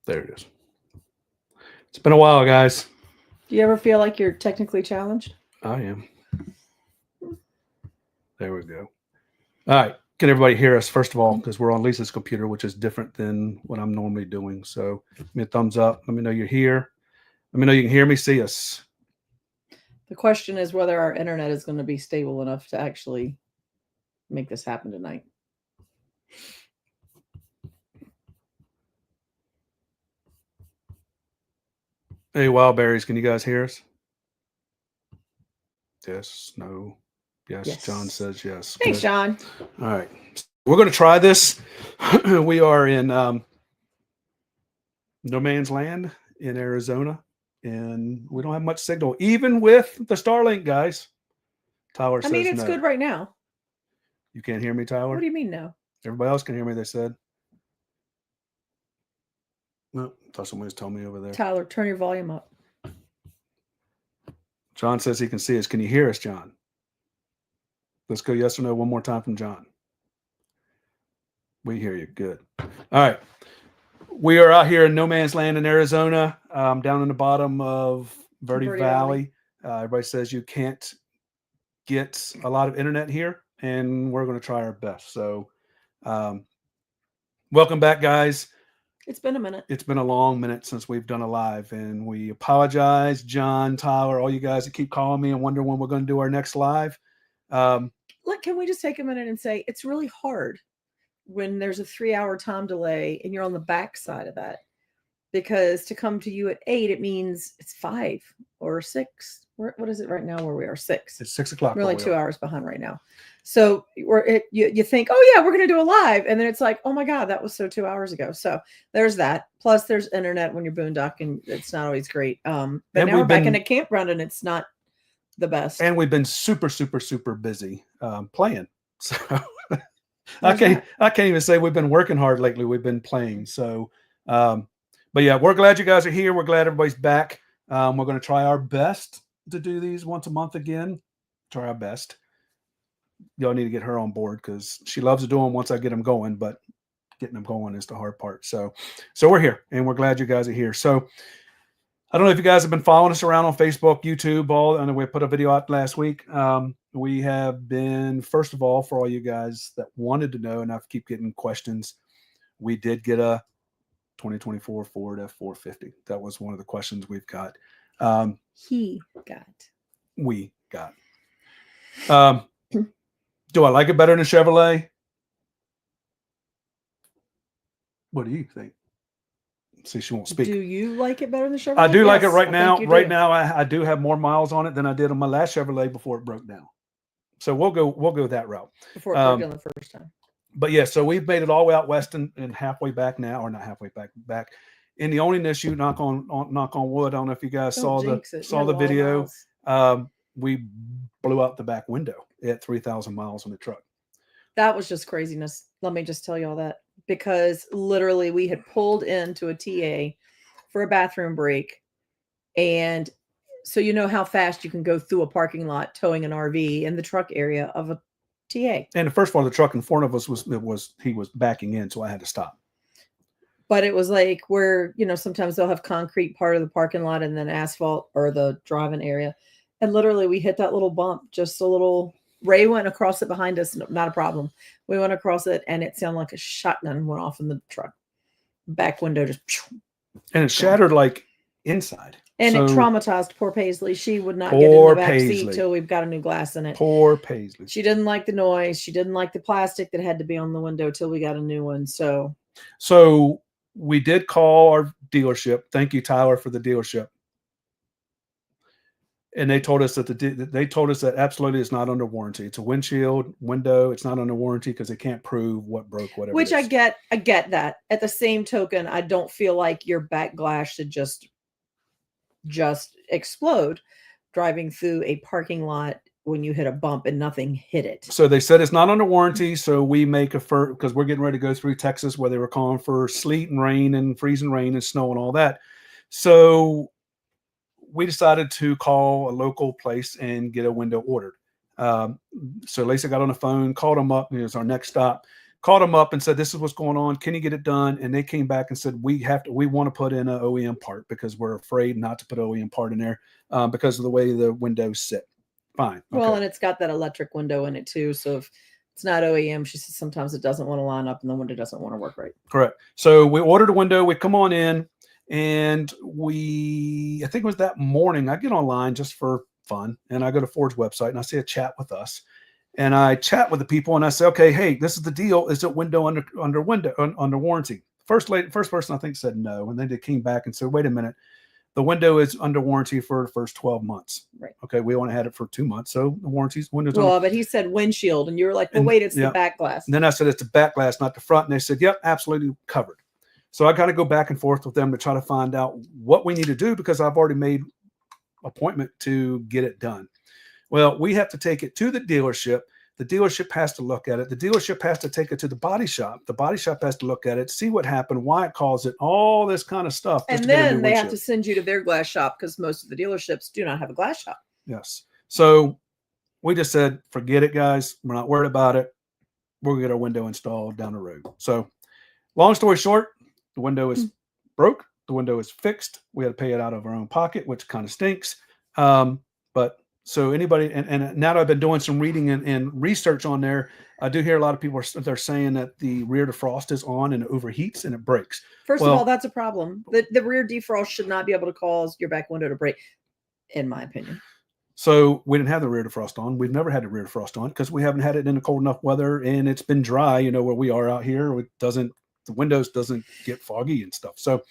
There it is. It's been a while, guys. Do you ever feel like you're technically challenged? I am. There we go. All right. Can everybody hear us, first of all, because we're on Lisa's computer, which is different than what I'm normally doing. So give me a thumbs up. Let me know you're here. Let me know you can hear me, see us. The question is whether our internet is going to be stable enough to actually make this happen tonight. Hey, Wildberries, can you guys hear us? Yes, no, yes. Yes. John says yes. Thanks, Good. John. All right. We're going to try this. We are in no man's land in Arizona, and we don't have much signal, even with the Starlink, guys. Tyler I says mean, it's no. good right now. You can't hear me, Tyler? What do you mean no? Everybody else can hear me, they said. No, I thought somebody was telling me over there. Tyler, turn your volume up. John says he can see us. Can you hear us, John? Let's go yes or no one more time from John. We hear you. Good. All right. We are out here in no man's land in Arizona, down in the bottom of Verde Valley. Everybody says you can't get a lot of internet here, and we're going to try our best. So welcome back, guys. It's been a minute. It's been a long minute since we've done a live, and we apologize, John, Tyler, all you guys that keep calling me and wonder when we're going to do our next live. Look, can we just take a minute and say it's really hard when there's a 3-hour time delay and you're on the back side of that, because to come to you at 8, it means it's 5 or 6. What is it right now where we are? 6. It's 6 o'clock. We're only 2 hours behind right now. So you think, oh yeah, we're going to do a live. And then it's like, oh my God, that was so 2 hours ago. So there's that. Plus there's internet when you're boondocking. It's not always great. But now we're back in a campground and it's not the best. And we've been super, super, super busy playing. So I can't even say we've been working hard lately. We've been playing. So, but yeah, we're glad you guys are here. We're glad everybody's back. We're going to try our best to do these once a month again. Try our best. Y'all need to get her on board because she loves to do them once I get them going, but getting them going is the hard part. So we're here and we're glad you guys are here. So I don't know if you guys have been following us around on Facebook, YouTube, I know we put a video out last week. We have been, first of all, for all you guys that wanted to know, and I keep getting questions, we did get a 2024 Ford F450. That was one of the questions we've got. We got. Do I like it better than a Chevrolet? What do you think? See, she won't speak. Do you like it better than the Chevrolet? I do like it right now. Right now, I do have more miles on it than I did on my last Chevrolet before it broke down. So we'll go that route. Before it broke down the first time. But yeah, so we've made it all the way out west and halfway back now, or not halfway back. And the only issue, knock on wood, I don't know if you guys saw the video. We blew out the back window at 3,000 miles on the truck. That was just craziness. Let me just tell you all that. Because literally we had pulled into a TA for a bathroom break. And so you know how fast you can go through a parking lot towing an RV in the truck area of a TA. And the first part of the truck in front of us he was backing in, so I had to stop. But it was like where, sometimes they'll have concrete part of the parking lot and then asphalt or the driving area. And literally we hit that little bump, just a little. Ray went across it behind us, not a problem. We went across it and it sounded like a shotgun went off in the truck. Back window just. And it shattered like inside. And it traumatized poor Paisley. She would not get in the back seat till we've got a new glass in it. Poor Paisley. She didn't like the noise. She didn't like the plastic that had to be on the window till we got a new one. So we did call our dealership. Thank you, Tyler, for the dealership. And they told us that absolutely it's not under warranty. It's a windshield, window. It's not under warranty because they can't prove what broke, whatever. Which I get that. At the same token, I don't feel like your back glass should just explode driving through a parking lot when you hit a bump and nothing hit it. So they said it's not under warranty. So we make because we're getting ready to go through Texas where they were calling for sleet and rain and freezing rain and snow and all that. So we decided to call a local place and get a window ordered. So Lisa got on the phone, called them up. It was our next stop. called them up and said, this is what's going on. Can you get it done? And they came back and said, we want to put in an OEM part because we're afraid not to put OEM part in there because of the way the windows sit. Fine. Okay. Well, and it's got that electric window in it too. So if it's not OEM, she says sometimes it doesn't want to line up and the window doesn't want to work right. Correct. So we ordered a window. We come on in and I think it was that morning, I get online just for fun and I go to Ford's website and I see a chat with us. And I chat with the people and I say, okay, hey, this is the deal. Is it window under warranty? First person I think said no. And then they came back and said, wait a minute. The window is under warranty for the first 12 months. Right. Okay. We only had it for 2 months. So the windows. Well, but he said windshield and you were like, well, wait, it's the back glass. And then I said, it's the back glass, not the front. And they said, yep, absolutely covered. So I got to go back and forth with them to try to find out what we need to do because I've already made appointment to get it done. Well, we have to take it to the dealership. The dealership has to look at it. The dealership has to take it to the body shop. The body shop has to look at it, see what happened, why it caused it, all this kind of stuff. And then they have to send you to their glass shop because most of the dealerships do not have a glass shop. Yes. So we just said, forget it, guys. We're not worried about it. We'll get our window installed down the road. So long story short, the window is broke. The window is fixed. We had to pay it out of our own pocket, which kind of stinks. But so anybody, and now that I've been doing some reading and research on there, I do hear a lot of people they're saying that the rear defrost is on and it overheats and it breaks. First of all, that's a problem. The rear defrost should not be able to cause your back window to break, in my opinion. So we didn't have the rear defrost on. We've never had the rear defrost on because we haven't had it in the cold enough weather and it's been dry, where we are out here. The windows doesn't get foggy and stuff. So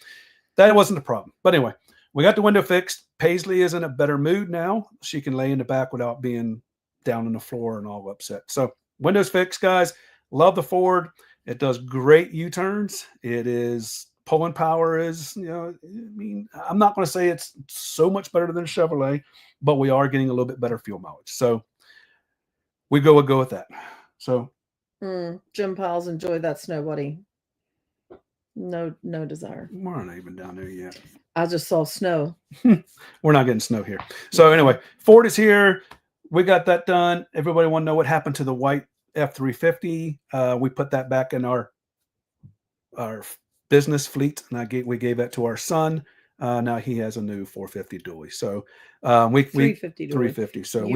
that wasn't the problem. But anyway, we got the window fixed. Paisley is in a better mood now. She can lay in the back without being down on the floor and all upset. So windows fixed, guys. Love the Ford. It does great U-turns. It is pulling power is, I'm not going to say it's so much better than a Chevrolet, but we are getting a little bit better fuel mileage. So we'll go with that. So Jim Piles enjoyed that snow, buddy. No desire. We're not even down there yet. I just saw snow. We're not getting snow here. So anyway, Ford is here. We got that done. Everybody want to know what happened to the white F-350. We put that back in our business fleet, and we gave that to our son. Now he has a new 450 dually. So 350. So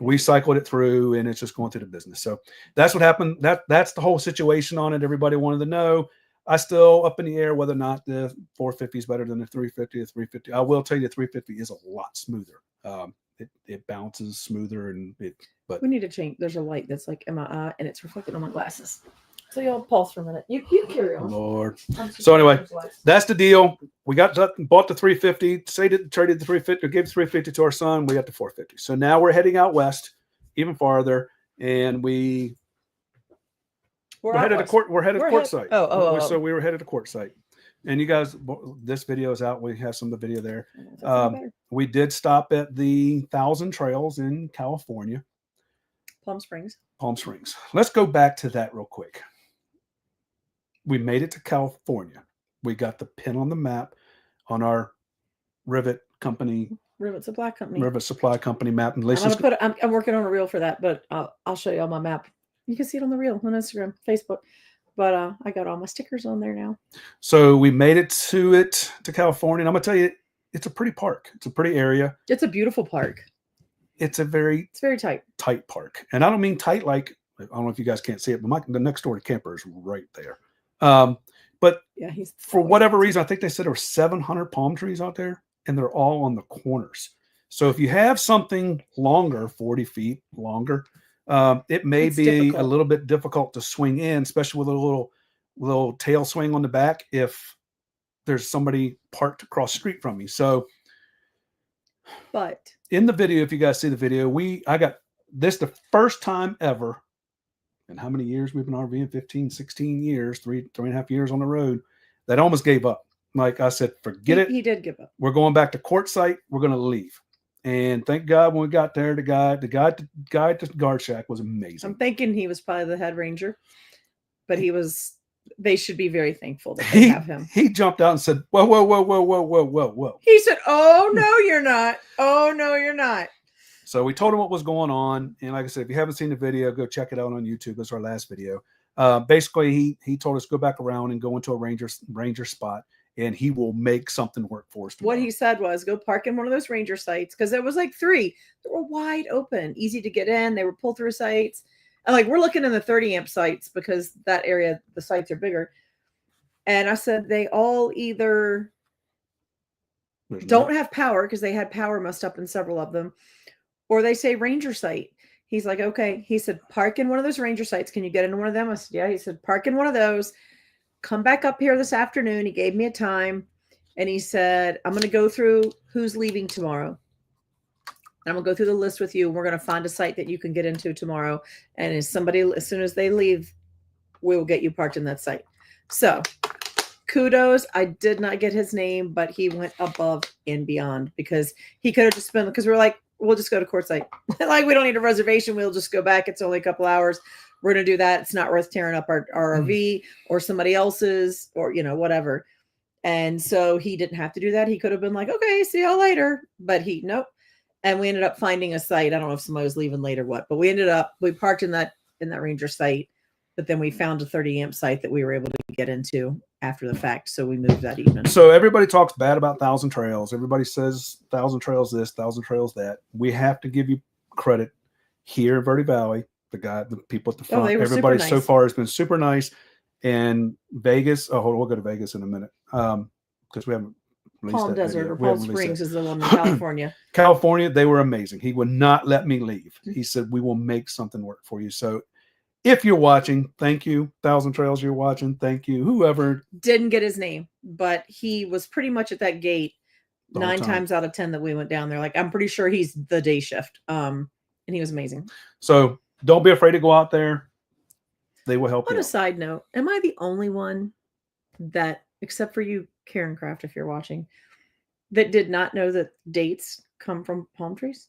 we cycled it through, and it's just going through the business. So that's what happened. That's the whole situation on it. Everybody wanted to know. I still up in the air whether or not the 450 is better than the 350. The 350, I will tell you, the 350 is a lot smoother. It bounces smoother, but we need to change. There's a light that's like in my eye, and it's reflected on my glasses. So y'all pause for a minute. You carry on. Lord. So anyway, that's the deal. We bought the 350, traded the 350, gave the 350 to our son. We got the 450. So now we're heading out west, even farther, and we're headed to Quartzsite. So we were headed to Quartzsite. And you guys, this video is out. We have some of the video there. We did stop at the Thousand Trails in California. Palm Springs. Let's go back to that real quick. We made it to California. We got the pin on the map on our Rivet Supply Company map. And I'm working on a reel for that, but I'll show you all my map. You can see it on the reel on Instagram, Facebook. But I got all my stickers on there now. So we made it to California. And I'm going to tell you, it's a pretty park. It's a pretty area. It's a beautiful park. It's very tight park. And I don't mean tight like, I don't know if you guys can't see it, but the next door camper is right there. But yeah, for whatever reason, I think they said there were 700 palm trees out there, and they're all on the corners. So if you have something longer, 40 feet longer, it may be a little bit difficult to swing in, especially with a little tail swing on the back if there's somebody parked across the street from you. So, but in the video, if you guys see the video, I got this the first time ever. And how many years we've been RVing? 15, 16 years, three and a half years on the road, that almost gave up. Like I said, forget it. He did give up. We're going back to Quartzsite. We're going to leave. And thank God when we got there, the guy at the guard shack was amazing. I'm thinking he was probably the head ranger, but they should be very thankful that they have him. He jumped out and said, whoa, whoa, whoa, whoa, whoa, whoa, whoa, whoa. He said, oh, no, you're not. Oh, no, you're not. So we told him what was going on. And like I said, if you haven't seen the video, go check it out on YouTube. That's our last video. Basically, he told us go back around and go into a ranger spot, and he will make something work for us tomorrow. What he said was go park in one of those ranger sites, because there was like 3 that were wide open, easy to get in. They were pull through sites. And like we're looking in the 30 amp sites because that area, the sites are bigger. And I said they all either don't have power because they had power messed up in several of them, or they say ranger site. He's like, okay. He said, park in one of those ranger sites. Can you get into one of them? I said, yeah. He said, park in one of those. Come back up here this afternoon. He gave me a time. And he said, I'm going to go through who's leaving tomorrow. I'm going to go through the list with you. And we're going to find a site that you can get into tomorrow. And as soon as they leave, we will get you parked in that site. So kudos. I did not get his name, but he went above and beyond, because he could have just been, because we're like, we'll just go to Quartzsite. Like, we don't need a reservation. We'll just go back. It's only a couple hours. We're going to do that. It's not worth tearing up our RV or somebody else's, or, whatever. And so he didn't have to do that. He could have been like, okay, see y'all later. But nope. And we ended up finding a site. I don't know if somebody was leaving late or what, but we parked in that ranger site, but then we found a 30 amp site that we were able to get into after the fact. So we moved that evening. So everybody talks bad about Thousand Trails. Everybody says Thousand Trails this, Thousand Trails that. We have to give you credit here in Verde Valley. The people at the front, everybody so far has been super nice. And Vegas, we'll go to Vegas in a minute, because we haven't. Palm Desert or Palm Springs is the one in California. California, they were amazing. He would not let me leave. He said, we will make something work for you. So if you're watching, thank you. Thousand Trails, you're watching. Thank you. Whoever. Didn't get his name, but he was pretty much at that gate 9 times out of 10 that we went down there. Like, I'm pretty sure he's the day shift. And he was amazing. So don't be afraid to go out there. They will help you. On a side note, am I the only one that, except for you, Karen Craft, if you're watching, that did not know that dates come from palm trees?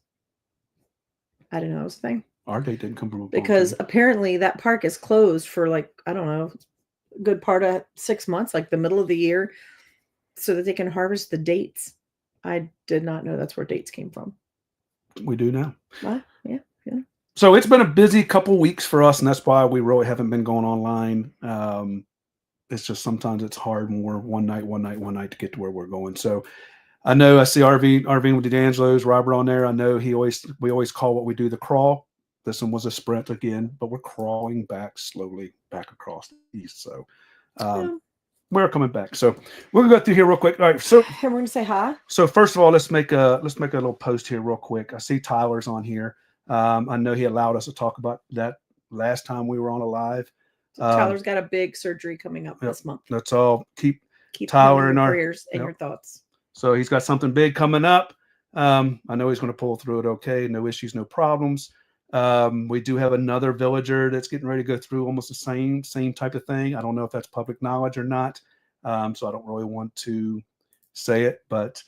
I didn't know it was a thing. Our date didn't come from a palm because tree. Apparently that park is closed for, like, I don't know, a good part of 6 months, like the middle of the year, so that they can harvest the dates. I did not know that's where dates came from. We do now. Yeah. So it's been a busy couple weeks for us, and that's why we really haven't been going online. It's just sometimes it's hard when we're one night to get to where we're going. So I know I see RV with D'Angelo's Robert on there. I know we always call what we do the crawl. This one was a sprint again, but we're crawling back slowly back across the east. So we're coming back. So we're gonna go through here real quick. All right. So we're gonna say hi. So first of all, let's make a little post here real quick. I see Tyler's on here. I know he allowed us to talk about that last time we were on a live. Tyler's got a big surgery coming up this month. Let's all keep Tyler in our prayers and your thoughts. So he's got something big coming up. I know he's going to pull through it okay. No issues, no problems. We do have another villager that's getting ready to go through almost the same type of thing. I don't know if that's public knowledge or not. So I don't really want to say it, but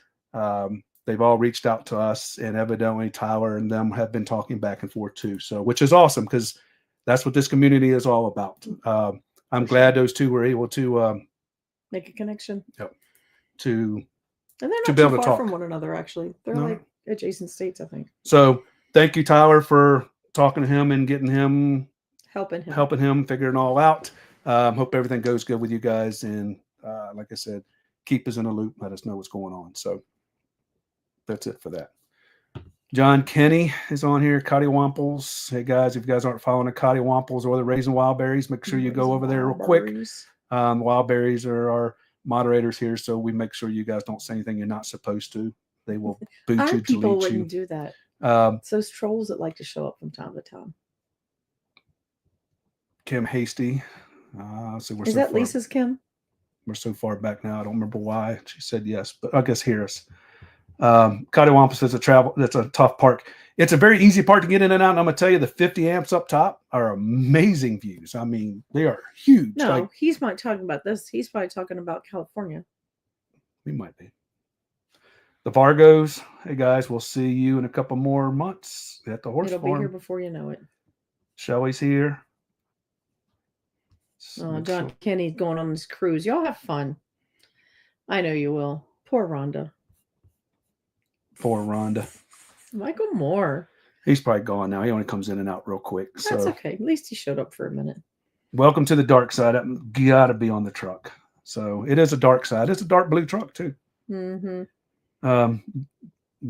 they've all reached out to us, and evidently Tyler and them have been talking back and forth too. So, which is awesome, because that's what this community is all about. I'm glad those two were able to make a connection. Yep. And they're not too far from one another, actually. They're like adjacent states, I think. So thank you, Tyler, for talking to him and getting him, helping him figure it all out. Hope everything goes good with you guys. And like I said, keep us in a loop. Let us know what's going on. So that's it for that. John Kenny is on here. Cottywamples. Hey guys, if you guys aren't following the Cottywamples or the Raising Wild Berries, make sure you go over there real quick. Wild Berries are our moderators here, so we make sure you guys don't say anything you're not supposed to. They will boot you, delete you. People wouldn't do that. It's those trolls that like to show up from time to time. Kim Hasty. Is that Lisa's Kim? We're so far back now. I don't remember why she said yes, but I guess hear us. Cottywampus is that's a tough park. It's a very easy park to get in and out. And I'm gonna tell you, the 50 amps up top are amazing views. I mean, they are huge. No, he's not talking about this. He's probably talking about California. We might be. The Vargos. Hey guys, we'll see you in a couple more months at the horse farm. It'll be here before you know it. Shelly's here. John Kenny's going on this cruise. Y'all have fun. I know you will. Poor Rhonda. Michael Moore. He's probably gone now. He only comes in and out real quick. That's okay. At least he showed up for a minute. Welcome to the dark side. That gotta be on the truck. So it is a dark side. It's a dark blue truck too. Mm-hmm.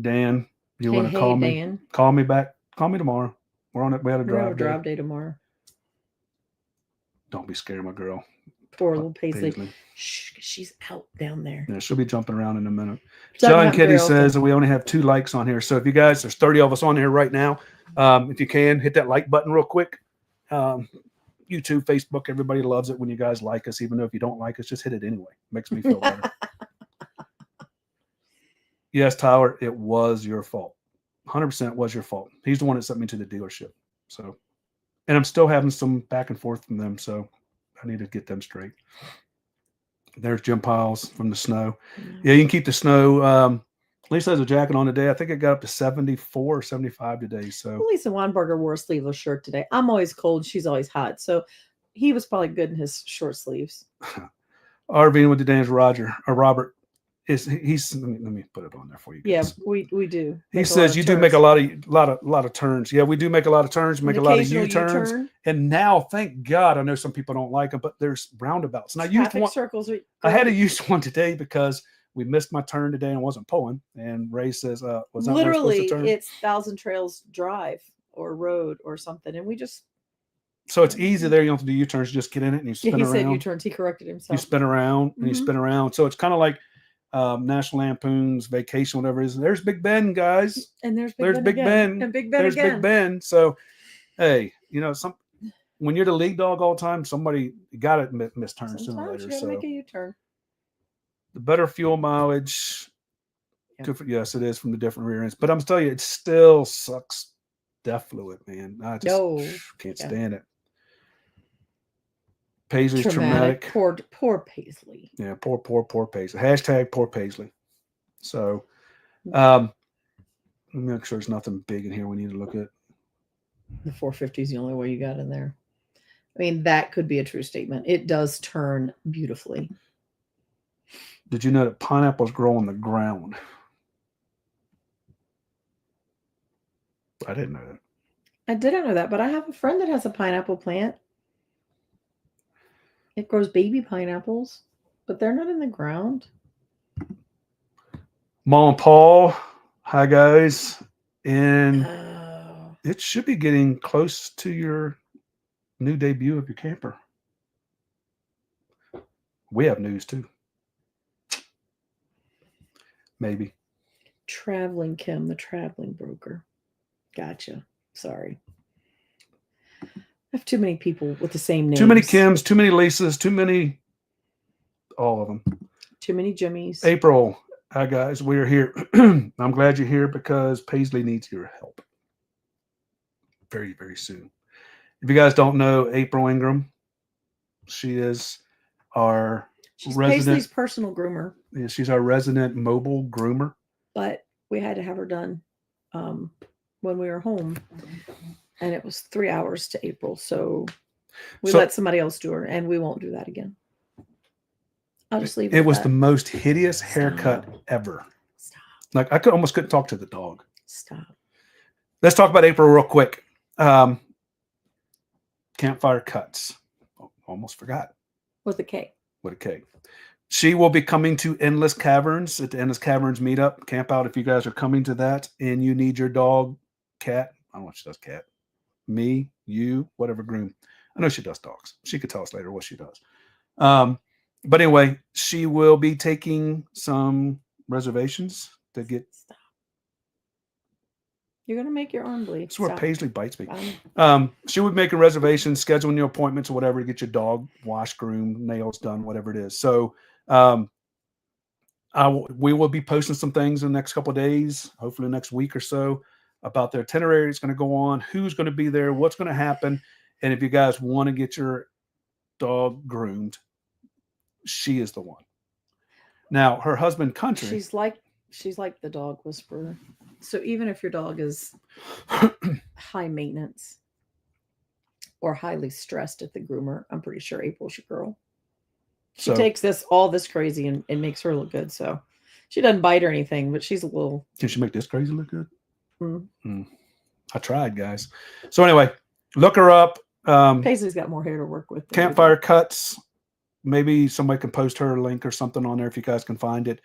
Dan, you Hey, want to hey, call me? Dan. Call me back. Call me tomorrow. We're on it. We had a We're gonna have drive a day. drive day tomorrow. Don't be scared, my girl. Poor little Paisley. Shh, she's out down there. Yeah, she'll be jumping around in a minute. Doesn't John happen Kitty very says often. that we only have 2 likes on here. So if you guys, there's 30 of us on here right now. If you can, hit that like button real quick. YouTube, Facebook, everybody loves it when you guys like us, even though if you don't like us, just hit it anyway. Makes me feel better. Yes, Tyler, it was your fault. 100% was your fault. He's the one that sent me to the dealership. So, and I'm still having some back and forth from them. So I need to get them straight. There's Jim Piles from the snow. Yeah, you can keep the snow. Lisa has a jacket on today. I think it got up to 74 or 75 today. So Lisa Weinberger wore a sleeveless shirt today. I'm always cold. She's always hot. So he was probably good in his short sleeves. RVing with the Dan's Robert he's let me put it on there for you guys. Yeah, we do. He says you do make a lot of turns. Yeah, we do make a lot of turns, make a lot of U-turns. And now, thank God, I know some people don't like them, but there's roundabouts. And I used one. Circles I had to use one today because we missed my turn today and wasn't pulling. And Ray says, "Was that literally supposed to turn?" It's Thousand Trails Drive or road or something, and we just. So it's easy there. You don't have to do U-turns. Just get in it and you spin around. He said U-turns. He corrected himself. You spin around and you spin around. So it's kind of like National Lampoon's Vacation, whatever it is. There's Big Ben, guys. And there's Big Ben. And Big Ben there's again. Big Ben. So, hey, when you're the lead dog all the time, somebody got to miss turns sooner or later. You gotta make a U-turn. The better fuel mileage. Yeah. Yes, it is from the different rear ends. But I'm telling you, it still sucks death fluid, man. I just can't stand it. Paisley's traumatic. Poor Paisley. Yeah, poor Paisley. Hashtag poor Paisley. So, let me make sure there's nothing big in here we need to look at. The 450 is the only way you got in there. I mean, that could be a true statement. It does turn beautifully. Did you know that pineapples grow on the ground? I didn't know that. I didn't know that, but I have a friend that has a pineapple plant. It grows baby pineapples, but they're not in the ground. Mom and Paul, hi guys. And it should be getting close to your new debut of your camper. We have news too. Maybe. Traveling Kim, the traveling broker. Gotcha. Sorry. I have too many people with the same names. Too many Kims, too many Lisas, too many, all of them. Too many Jimmys. April, hi guys, we're here. I'm glad you're here because Paisley needs your help very, very soon. If you guys don't know April Ingram, she is our resident. Paisley's personal groomer. Yeah, she's our resident mobile groomer. But we had to have her done when we were home. And it was 3 hours to April. So we let somebody else do her, and we won't do that again. I'll just leave it. It was the most hideous haircut ever. Stop. Like I almost couldn't talk to the dog. Stop. Let's talk about April real quick. Campfire Cuts. Almost forgot. With a K. With a K. She will be coming to Endless Caverns at the Endless Caverns meetup. Camp out if you guys are coming to that and you need your dog, cat. I don't know if she does cat. Me, you, whatever groom. I know she does dogs. She could tell us later what she does. But anyway, she will be taking some reservations to get. Stop. You're gonna make your arm bleed. That's where Paisley bites me. Fine. She would make a reservation, scheduling your appointments or whatever to get your dog washed, groomed, nails done, whatever it is. So we will be posting some things in the next couple of days, hopefully next week or so, about their itinerary is going to go on, who's going to be there, what's going to happen. And if you guys want to get your dog groomed, she is the one. Now, her husband, Country. She's like the dog whisperer. So even if your dog is high maintenance or highly stressed at the groomer, I'm pretty sure April's your girl. She takes all this crazy and makes her look good. So she doesn't bite or anything, but she's a little. Can she make this crazy look good? I tried, guys. So anyway, look her up. Paisley's got more hair to work with. Campfire Cuts. Maybe somebody can post her a link or something on there if you guys can find it.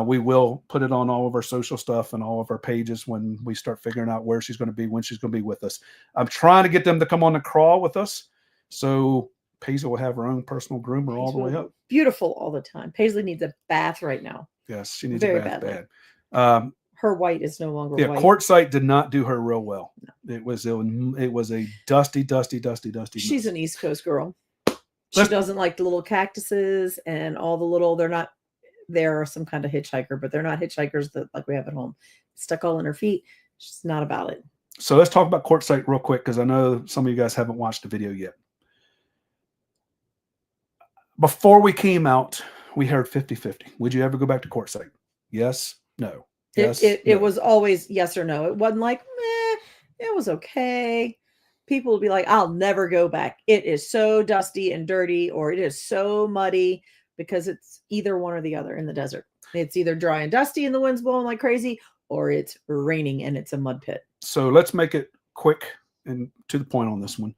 We will put it on all of our social stuff and all of our pages when we start figuring out where she's going to be, when she's going to be with us. I'm trying to get them to come on the crawl with us. So Paisley will have her own personal groomer all the way up. Beautiful all the time. Paisley needs a bath right now. Yes, she needs Very a bath badly. bad. Her white is no longer white. Quartzsite did not do her real well. No. It was a dusty. She's an East Coast girl. She doesn't like the little cactuses and all the little. There are some kind of hitchhiker, but they're not hitchhikers that like we have at home. Stuck all in her feet. She's not about it. So let's talk about Quartzsite real quick because I know some of you guys haven't watched the video yet. Before we came out, we heard 50-50. Would you ever go back to Quartzsite? Yes, no. Yes, it was always yes or no. It wasn't like, meh, it was okay. People would be like, I'll never go back. It is so dusty and dirty, or it is so muddy, because it's either one or the other in the desert. It's either dry and dusty and the wind's blowing like crazy, or it's raining and it's a mud pit. So let's make it quick and to the point on this one.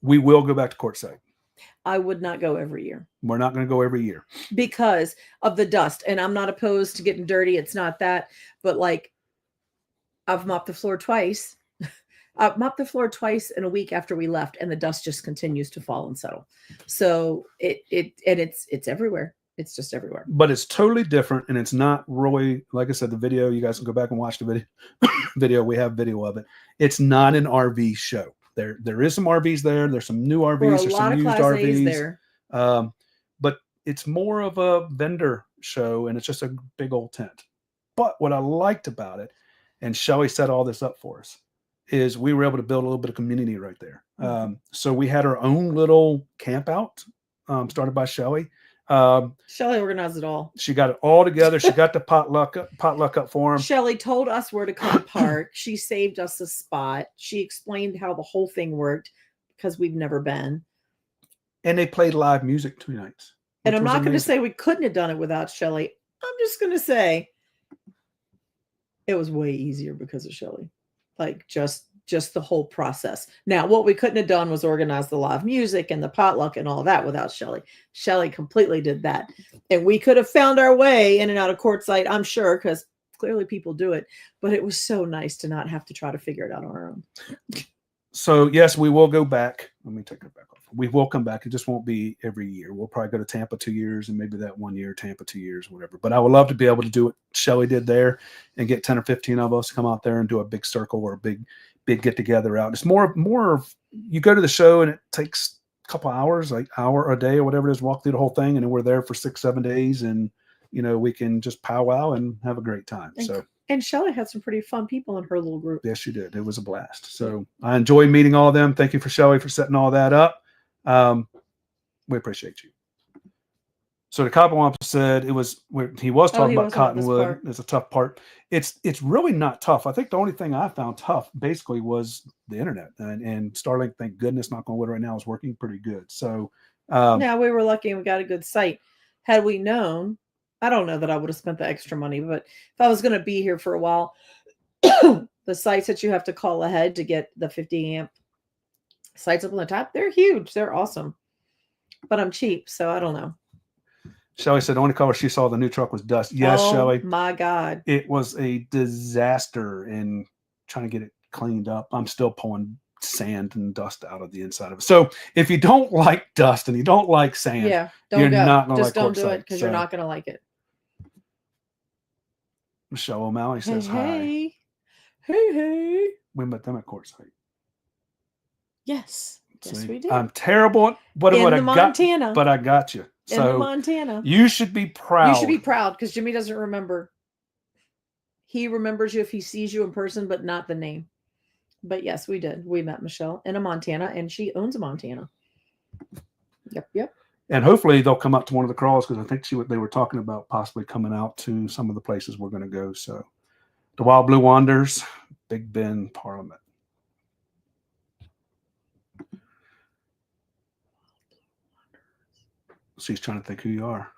We will go back to Quartzsite. I would not go every year. We're not going to go every year because of the dust. And I'm not opposed to getting dirty. It's not that. But like, I've mopped the floor twice. I've mopped the floor twice in a week after we left, and the dust just continues to fall and settle. So it's everywhere. It's just everywhere. But it's totally different, and it's not really, like I said, the video. You guys can go back and watch the video. We have video of it. It's not an RV show. There is some RVs there. There's some new RVs. There's some used RVs there. But it's more of a vendor show, and it's just a big old tent. But what I liked about it, and Shelly set all this up for us, is we were able to build a little bit of community right there. So we had our own little camp out, started by Shelly. Shelly organized it all. She got it all together. She got the potluck up for him. Shelly told us where to come park. She saved us a spot. She explained how the whole thing worked because we've never been. And they played live music 2 nights. And I'm not going to say we couldn't have done it without Shelly. I'm just going to say it was way easier because of Shelly. Like just the whole process. Now, what we couldn't have done was organize the live music and the potluck and all that without Shelly. Shelly completely did that. And we could have found our way in and out of Quartzsite, I'm sure, because clearly people do it. But it was so nice to not have to try to figure it out on our own. So, yes, we will go back. Let me take it back off. We will come back. It just won't be every year. We'll probably go to Tampa 2 years, and maybe that 1 year, Tampa 2 years, whatever. But I would love to be able to do what Shelly did there and get 10 or 15 of us to come out there and do a big circle or a big get together out. It's more of you go to the show and it takes a couple hours, like hour a day or whatever it is, walk through the whole thing, and then we're there for 6-7 days, and we can just powwow and have a great time. And Shelly had some pretty fun people in her little group. Yes, she did. It was a blast. So I enjoyed meeting all of them. Thank you for Shelly for setting all that up. We appreciate you. So the Copperwomp said he was talking about Cottonwood. It's a tough part. It's really not tough. I think the only thing I found tough basically was the internet, and Starlink, thank goodness, knock on wood, right now is working pretty good. So yeah, we were lucky and we got a good site. Had we known, I don't know that I would have spent the extra money, but if I was going to be here for a while, the sites that you have to call ahead to get the 50 amp sites up on the top, they're huge. They're awesome. But I'm cheap, so I don't know. Shelly said the only color she saw the new truck was dust. Yes, Shelly. Oh my God. It was a disaster in trying to get it cleaned up. I'm still pulling sand and dust out of the inside of it. So if you don't like dust and you don't like sand, you're not going to like Quartzsite. Just don't do it because you're not going to like it. Michelle O'Malley says hi. Hey. We met them at Quartzsite. Yes. Yes, we did. I'm terrible at what I Montana. But I got you. So in Montana. You should be proud. You should be proud because Jimmy doesn't remember. He remembers you if he sees you in person, but not the name. But yes, we did. We met Michelle in a Montana, and she owns a Montana. Yep. And hopefully they'll come up to one of the crawls because I think they were talking about possibly coming out to some of the places we're going to go. So the Wild Blue Wanderers, Big Bend, Parliament. She's trying to think who you are.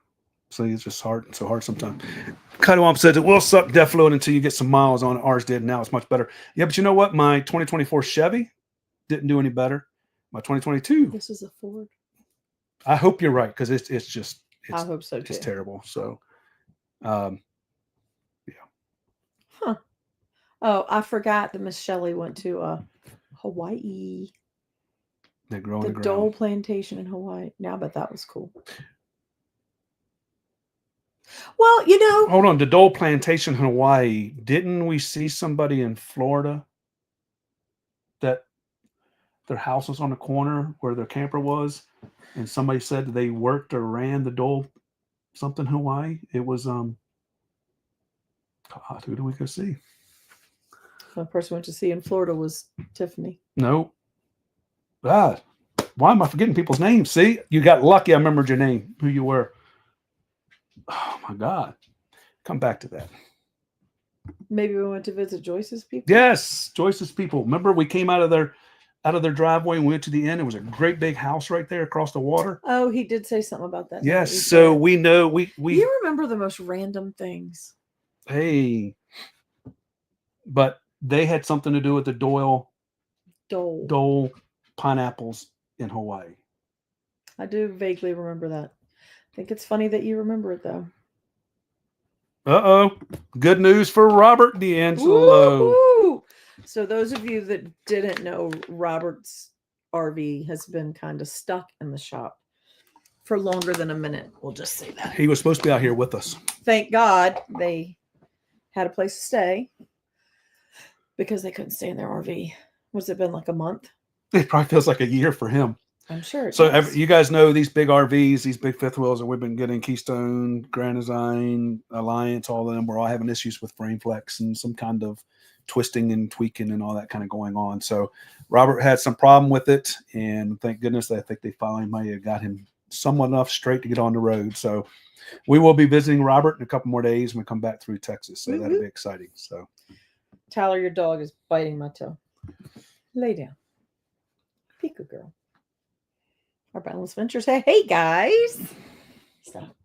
So it's just hard. So hard sometimes. Cottonwomp says it will suck DefLoad until you get some miles on it. Ours did. Now it's much better. Yeah, but you know what? My 2024 Chevy didn't do any better. My 2022. This is a Ford. I hope you're right because it's just I hope so too. it's terrible. So, Huh. Oh, I forgot that Miss Shelley went to Hawaii. they grow in The the ground. Dole Plantation in Hawaii. Now, but that was cool. Well, you know, Hold on, the Dole Plantation in Hawaii. Didn't we see somebody in Florida that their house was on the corner where their camper was, and somebody said that they worked or ran the Dole something Hawaii? It was God, who did we go see? the person we went to see in Florida was Tiffany. No. God, why am I forgetting people's names? See, you got lucky. I remembered your name, who you were. Oh my God. Come back to that. Maybe we went to visit Joyce's people. Yes, Joyce's people. Remember, we came out of their driveway and went to the end. It was a great big house right there across the water. Oh, he did say something about that. Yes, so we know we You remember the most random things. hey, but they had something to do with the Dole pineapples in Hawaii. I do vaguely remember that. I think it's funny that you remember it though. Uh-oh. Good news for Robert D'Angelo. Woo-hoo! So those of you that didn't know, Robert's RV has been kind of stuck in the shop for longer than a minute. We'll just say that. He was supposed to be out here with us. Thank God they had a place to stay because they couldn't stay in their RV. What's it been, like a month? It probably feels like a year for him. I'm sure. So you guys know these big RVs, these big fifth wheels that we've been getting, Keystone, Grand Design, Alliance, all of them, we're all having issues with frame flex and some kind of twisting and tweaking and all that kind of going on. So Robert had some problem with it, and thank goodness I think they finally might have got him somewhat enough straight to get on the road. So we will be visiting Robert in a couple more days when we come back through Texas. So that'll be exciting. So Tyler, your dog is biting my toe. Lay down. Be good girl. Our Boundless Ventures. Hey guys. Stop.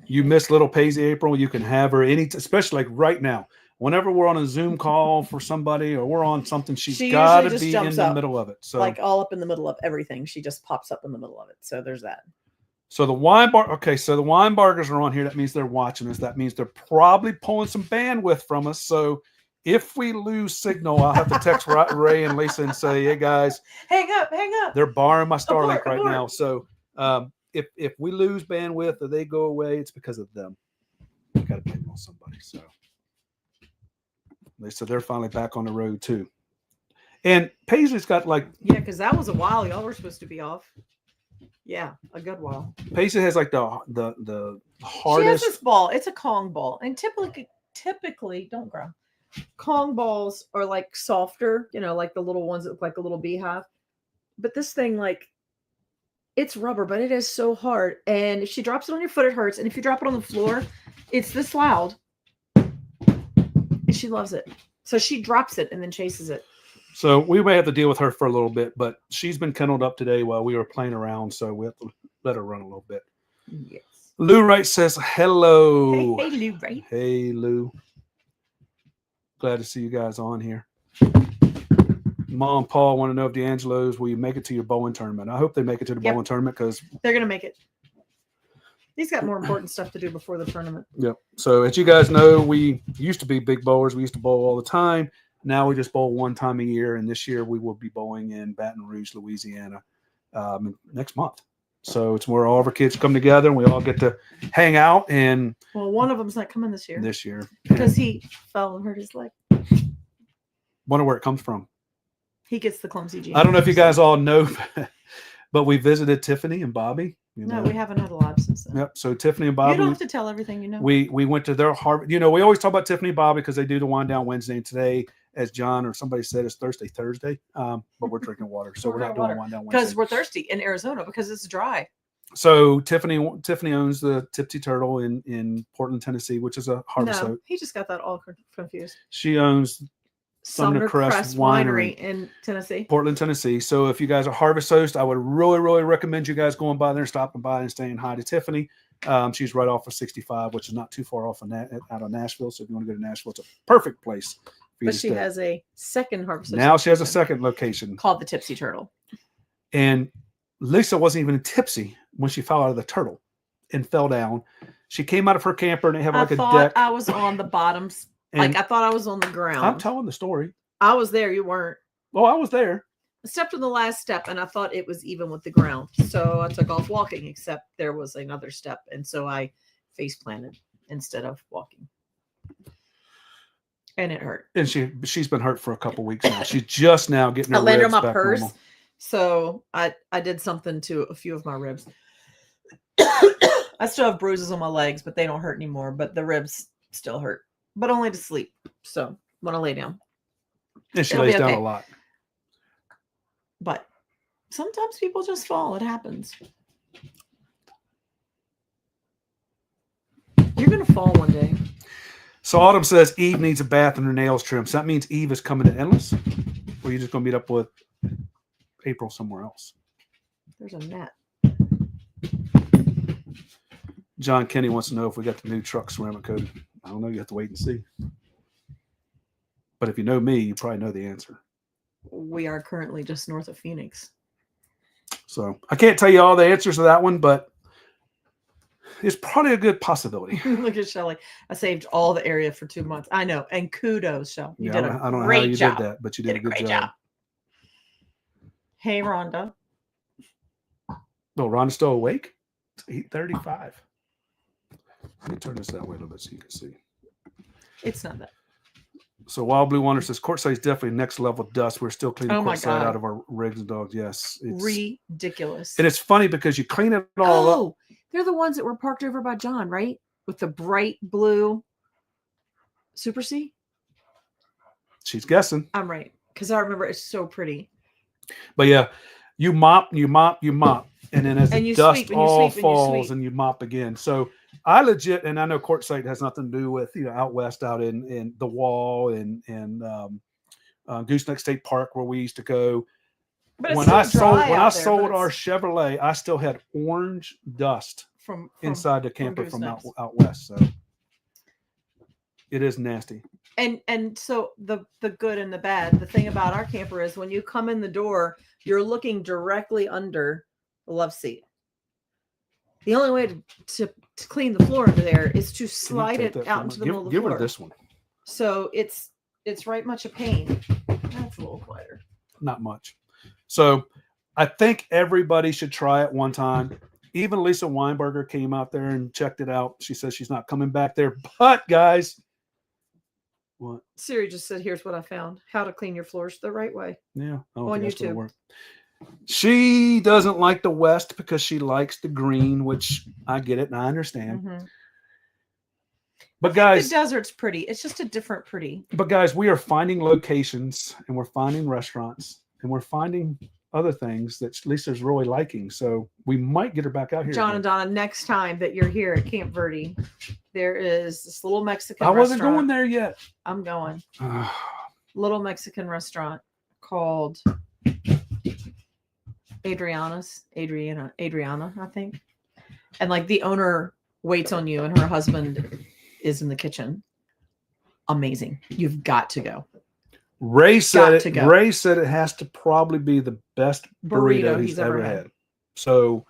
you miss little Paisy April, you can have her especially like right now. Whenever we're on a Zoom call for somebody or we're on something, she's got to be in the middle of it. So like all up in the middle of everything. She just pops up in the middle of it. So there's that. So the wine bar, okay, so the Weinbargers are on here. That means they're watching us. That means they're probably pulling some bandwidth from us. So if we lose signal, I'll have to text Ray and Lisa and say, hey guys, hang up. They're borrowing my Starlink Abort. right now. So if we lose bandwidth or they go away, it's because of them. We got to blame on somebody. So they said they're finally back on the road too. And Paisley's got like because that was a while y'all were supposed to be off. Yeah, a good while. Paisley has like the hardest. She has this ball. It's a Kong ball, and typically don't grow. Kong balls are like softer, like the little ones that look like a little beehive. But this thing, like, it's rubber, but it is so hard. And if she drops it on your foot, it hurts. And if you drop it on the floor, it's this loud. And she loves it. So she drops it and then chases it. So we may have to deal with her for a little bit, but she's been kenneled up today while we were playing around. So we have to let her run a little bit. Yes. Lou Wright says hello. Hey, Lou Wright. Hey, Lou. Glad to see you guys on here. Mom and Paul want to know if D'Angelo's, will you make it to your bowling tournament? I hope they make it to the bowling tournament because they're going to make it. He's got more important stuff to do before the tournament. Yep. So as you guys know, we used to be big bowlers. We used to bowl all the time. Now we just bowl one time a year. And this year we will be bowling in Baton Rouge, Louisiana next month. So it's where all of our kids come together and we all get to hang out. And well, one of them's not coming this year. Because he fell and hurt his leg. Wonder where it comes from. He gets the clumsy gene. I don't know if you guys all know, but we visited Tiffany and Bobby. No, we haven't had a live since then. Yep. So Tiffany and Bobby. You don't have to tell everything you know. We went to their Harvard. We always talk about Tiffany and Bobby because they do the wind down Wednesday. And today, as John or somebody said, it's Thursday. But we're drinking water, so we're not doing wind down Wednesday because we're thirsty in Arizona because it's dry. So Tiffany owns the Tipsy Turtle in Portland, Tennessee, which is a harvest oak. He just got that all confused. She owns Sumner Crest Winery in Tennessee, Portland, Tennessee. So if you guys are harvest host, I would really, really recommend you guys going by there, stopping by and saying hi to Tiffany. She's right off of 65, which is not too far off out of Nashville. So if you want to go to Nashville, it's a perfect place. But she has a second harvest. Now she has a second location called the Tipsy Turtle. And Lisa wasn't even tipsy when she fell out of the turtle and fell down. She came out of her camper and they have like a deck. I was on the bottoms. Like I thought I was on the ground. I'm telling the story. I was there. You weren't. Oh, I was there. I stepped on the last step and I thought it was even with the ground. So I took off walking, except there was another step. And so I face planted instead of walking. And it hurt. And she's been hurt for a couple weeks now. She's just now getting her I landed on ribs my back purse. normal. So I did something to a few of my ribs. I still have bruises on my legs, but they don't hurt anymore. But the ribs still hurt, but only to sleep. So when I lay down. And she It'll lays be down okay. a lot. But sometimes people just fall. It happens. You're going to fall one day. So Autumn says Eve needs a bath and her nails trimmed. So that means Eve is coming to Endless? Or are you just going to meet up with April somewhere else? There's a net. John Kenny wants to know if we got the new truck ceramic coated. I don't know. You have to wait and see. But if you know me, you probably know the answer. We are currently just north of Phoenix. So I can't tell you all the answers to that one, but it's probably a good possibility. Look at Shelly. I saved all the area for 2 months. I know. And kudos, Shelly. You did a I don't know great how you job. did that, but you did a good great job. Hey, Rhonda. Oh, Rhonda's still awake? It's 8:35. Let me turn this that way a little bit so you can see. It's not that. So Wild Blue Wonder says courtside is definitely next level dust. We're still cleaning courtside God. out of our rigs and dogs. Yes. It's ridiculous. And it's funny because you clean it all up. Oh, they're the ones that were parked over by John, right? With the bright blue Super C? She's guessing. I'm right. Because I remember it's so pretty. But yeah, you mop. And then as the dust all falls and you mop again. So I legit, and I know Quartzsite has nothing to do with, out west, out in the Wall and Gooseneck State Park where we used to go. But when I sold our Chevrolet, I still had orange dust from inside the camper from out west. So it is nasty. And so the good and the bad, the thing about our camper is when you come in the door, you're looking directly under the love seat. The only way to clean the floor under there is to slide it out into the middle of the floor. Give her this one. So it's right much a pain. That's a little quieter. Not much. So I think everybody should try it one time. Even Lisa Weinberger came out there and checked it out. She says she's not coming back there. But guys, what? Siri just said, here's what I found. How to clean your floors the right way. Yeah. On YouTube. She doesn't like the West because she likes the green, which I get it and I understand. Mm-hmm. But guys, the desert's pretty. It's just a different pretty. But guys, we are finding locations and we're finding restaurants and we're finding other things that Lisa's really liking. So we might get her back out here. John and Donna, next time that you're here at Camp Verde, there is this little Mexican restaurant. I wasn't going there yet. I'm going. Little Mexican restaurant called Adriana, I think. And like the owner waits on you and her husband is in the kitchen. Amazing. You've got to go. Ray said it has to probably be the best burrito he's ever had. So,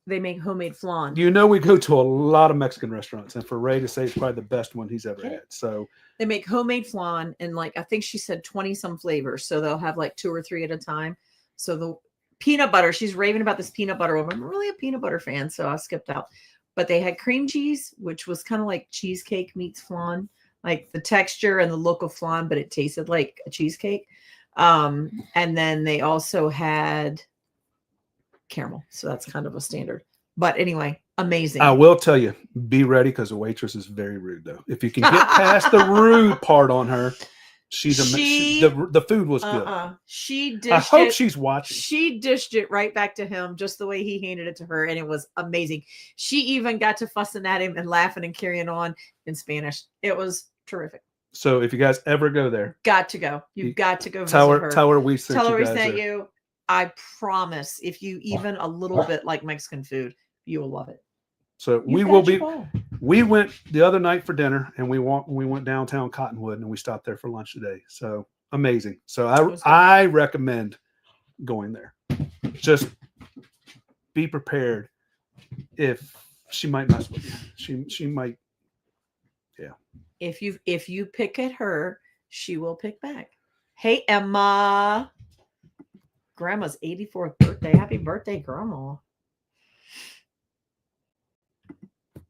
they make homemade flan. We go to a lot of Mexican restaurants, and for Ray to say it's probably the best one he's ever had. So they make homemade flan and I think she said 20 some flavors. So they'll have like 2 or 3 at a time. So the peanut butter, she's raving about this peanut butter. I'm really a peanut butter fan, so I skipped out. But they had cream cheese, which was kind of like cheesecake meets flan, like the texture and the look of flan, but it tasted like a cheesecake. And then they also had caramel. So that's kind of a standard. But anyway, amazing. I will tell you, be ready because the waitress is very rude, though. If you can get past the rude part on her, the food was good. She dished I hope she's watching. She dished it right back to him just the way he handed it to her, and it was amazing. She even got to fussing at him and laughing and carrying on in Spanish. It was terrific. So if you guys ever go there, got to go. You've got to go visit her. Tell her we sent you. You. I promise, if you even a little bit like Mexican food, you will love it. So we went the other night for dinner and we went downtown Cottonwood and we stopped there for lunch today. So amazing. So I recommend going there. Just be prepared if she might mess with you. She might. Yeah. If you pick at her, she will pick back. Hey, Emma. Grandma's 84th birthday. Happy birthday, Grandma.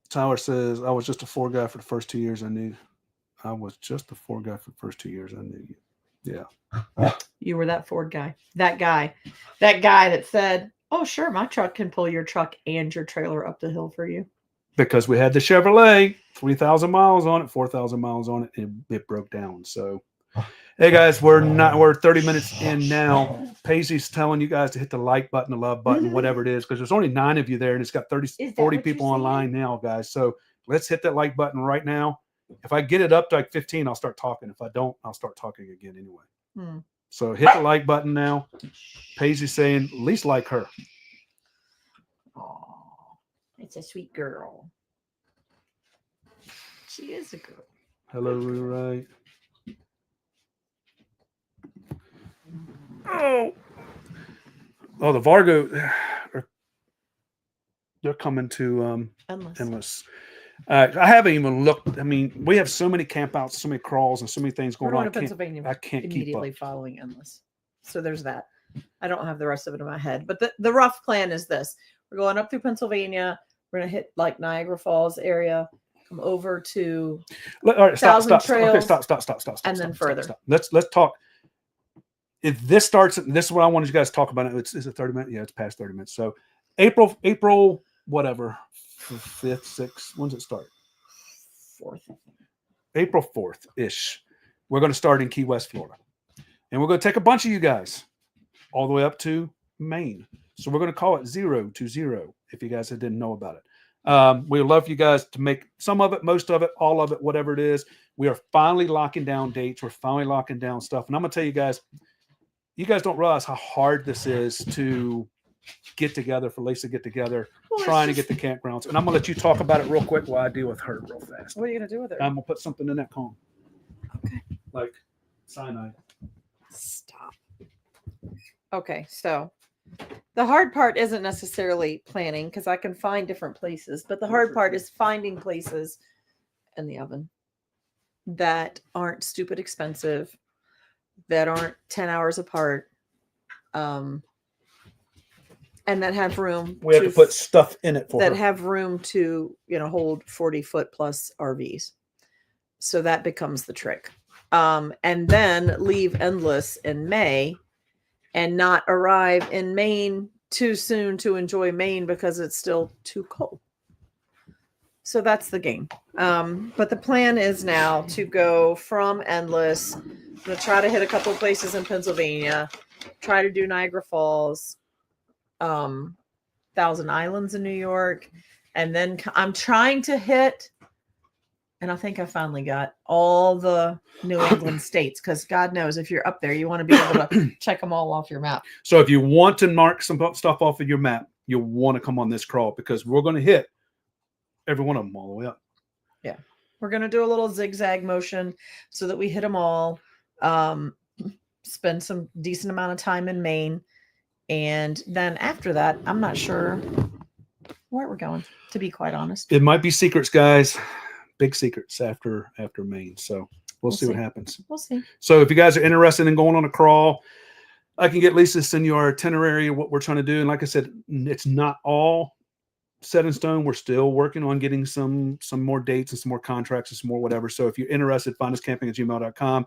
Tyler says, I was just a Ford guy for the first 2 years I knew. I was just a Ford guy for the first 2 years I knew you. Yeah. You were that Ford guy. That guy that said, oh, sure, my truck can pull your truck and your trailer up the hill for you. Because we had the Chevrolet, 3,000 miles on it, 4,000 miles on it, and it broke down. So, hey guys, we're 30 minutes in now. Paisley's telling you guys to hit the like button, the love button, whatever it is, because there's only 9 of you there, and it's got 40 people online now, guys. So let's hit that like button right now. If I get it up to like 15, I'll start talking. If I don't, I'll start talking again anyway. So hit the like button now. Paisley's saying, at least like her. Oh, it's a sweet girl. She is a girl. Hello, right. Oh, the Vargo, they're coming to Endless. I haven't even looked. I mean, we have so many campouts, so many crawls, and so many things going on. to Pennsylvania. I can't immediately keep up. Following Endless. So there's that. I don't have the rest of it in my head, but the rough plan is this: we're going up through Pennsylvania. We're gonna hit like Niagara Falls area, come over to All right, stop. Trails, Okay, stop. and then further. Stop. Let's talk. If this starts, this is what I wanted you guys to talk about. Is it 30 minutes? Yeah, it's past 30 minutes. So April, whatever, 5th, 6th. When's it start? 4th. April 4th ish. We're going to start in Key West, Florida, and we're going to take a bunch of you guys all the way up to Maine. So we're going to call it 0 to 0. If you guys didn't know about it, we would love you guys to make some of it, most of it, all of it, whatever it is. We are finally locking down dates. We're finally locking down stuff, and I'm going to tell you guys. You guys don't realize how hard this is to get together, for Lisa to get together, trying to get the campgrounds. And I'm going to let you talk about it real quick while I deal with her real fast. What are you going to do with her? I'm going to put something in that cone. Okay. Like cyanide. Stop. Okay, so the hard part isn't necessarily planning because I can find different places, but the hard part is finding places in the oven that aren't stupid expensive, that aren't 10 hours apart, and that have room. We have to put stuff in it for that her. have room to, hold 40-foot plus RVs. So that becomes the trick. And then leave Endless in May and not arrive in Maine too soon to enjoy Maine because it's still too cold. So that's the game. But the plan is now to go from Endless. I'm going to try to hit a couple of places in Pennsylvania, try to do Niagara Falls, Thousand Islands in New York. And then I'm trying to hit, and I think I finally got all the New England states, because God knows if you're up there, you want to be able to check them all off your map. So if you want to mark some stuff off of your map, you'll want to come on this crawl because we're going to hit every one of them all the way up. Yeah. We're going to do a little zigzag motion so that we hit them all, spend some decent amount of time in Maine. And then after that, I'm not sure where we're going, to be quite honest. It might be secrets, guys. Big secrets after Maine. So we'll see what happens. We'll see. So if you guys are interested in going on a crawl, I can get Lisa to send you our itinerary of what we're trying to do. And like I said, it's not all set in stone. We're still working on getting some more dates and some more contracts and some more whatever. So if you're interested, finduscamping@gmail.com.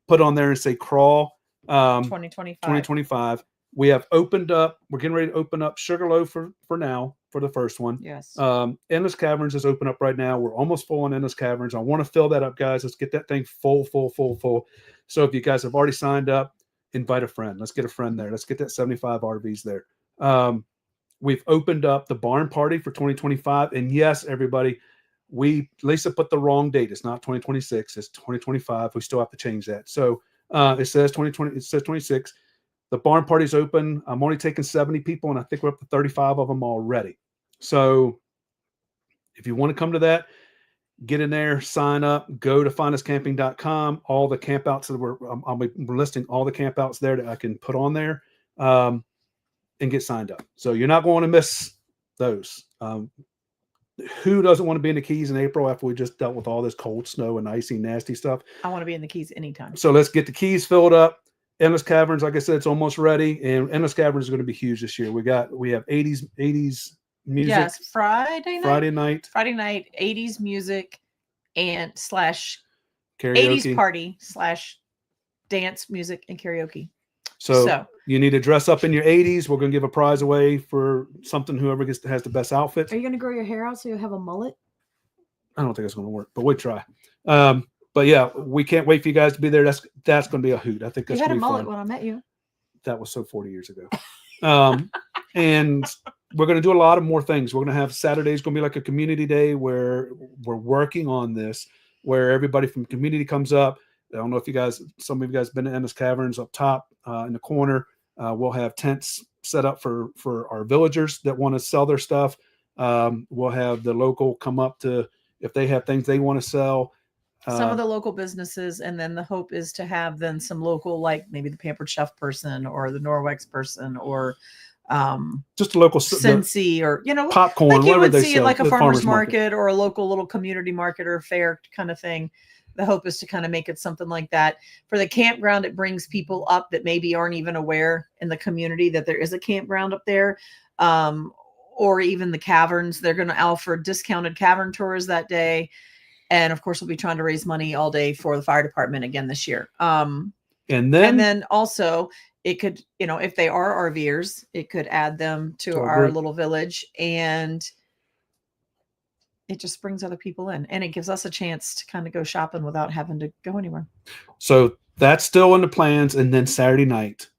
Put on there and say crawl 2025. We have opened up. We're getting ready to open up Sugarloaf for now for the first one. Yes. Endless Caverns is open up right now. We're almost full on Endless Caverns. I want to fill that up, guys. Let's get that thing full. So if you guys have already signed up, invite a friend. Let's get a friend there. Let's get that 75 RVs there. We've opened up the barn party for 2025. And yes, everybody, Lisa put the wrong date. It's not 2026. It's 2025. We still have to change that. So it says 2020. It says 26. The barn party's open. I'm only taking 70 people, and I think we're up to 35 of them already. So if you want to come to that, get in there, sign up, go to finduscamping.com. All the campouts that I'll be listing all the campouts there that I can put on there. and get signed up. So you're not going to miss those. Who doesn't want to be in the Keys in April after we just dealt with all this cold snow and icy, nasty stuff? I want to be in the Keys anytime. So let's get the Keys filled up. Endless Caverns, like I said, it's almost ready, and Endless Caverns is going to be huge this year. We have 80s music. Yes, Friday night, 80s music and / karaoke. 80s party / dance music and karaoke. So you need to dress up in your 80s. We're going to give a prize away for something. Whoever has the best outfit. Are you going to grow your hair out so you have a mullet? I don't think it's going to work, but we'll try. But yeah, we can't wait for you guys to be there. That's going to be a hoot. I think that's you had going a to be mullet fun. when I met you. That was so 40 years ago. And we're going to do a lot of more things. We're going to have Saturday's going to be like a community day where we're working on this, where everybody from community comes up. I don't know if some of you guys been to Endless Caverns up top in the corner. We'll have tents set up for our villagers that want to sell their stuff. We'll have the local come up to, if they have things they want to sell. Some of the local businesses, and then the hope is to have then some local, like maybe the Pampered Chef person or the Norwex person or just a local Cincy or popcorn, like you would see sell, like a farmer's market or a local little community market or fair kind of thing. The hope is to kind of make it something like that. For the campground, it brings people up that maybe aren't even aware in the community that there is a campground up there. Or even the caverns. They're going to offer discounted cavern tours that day. And of course, we'll be trying to raise money all day for the fire department again this year. And then also it could, if they are RVers, it could add them to our little village, and it just brings other people in, and it gives us a chance to kind of go shopping without having to go anywhere. So that's still in the plans. And then Saturday night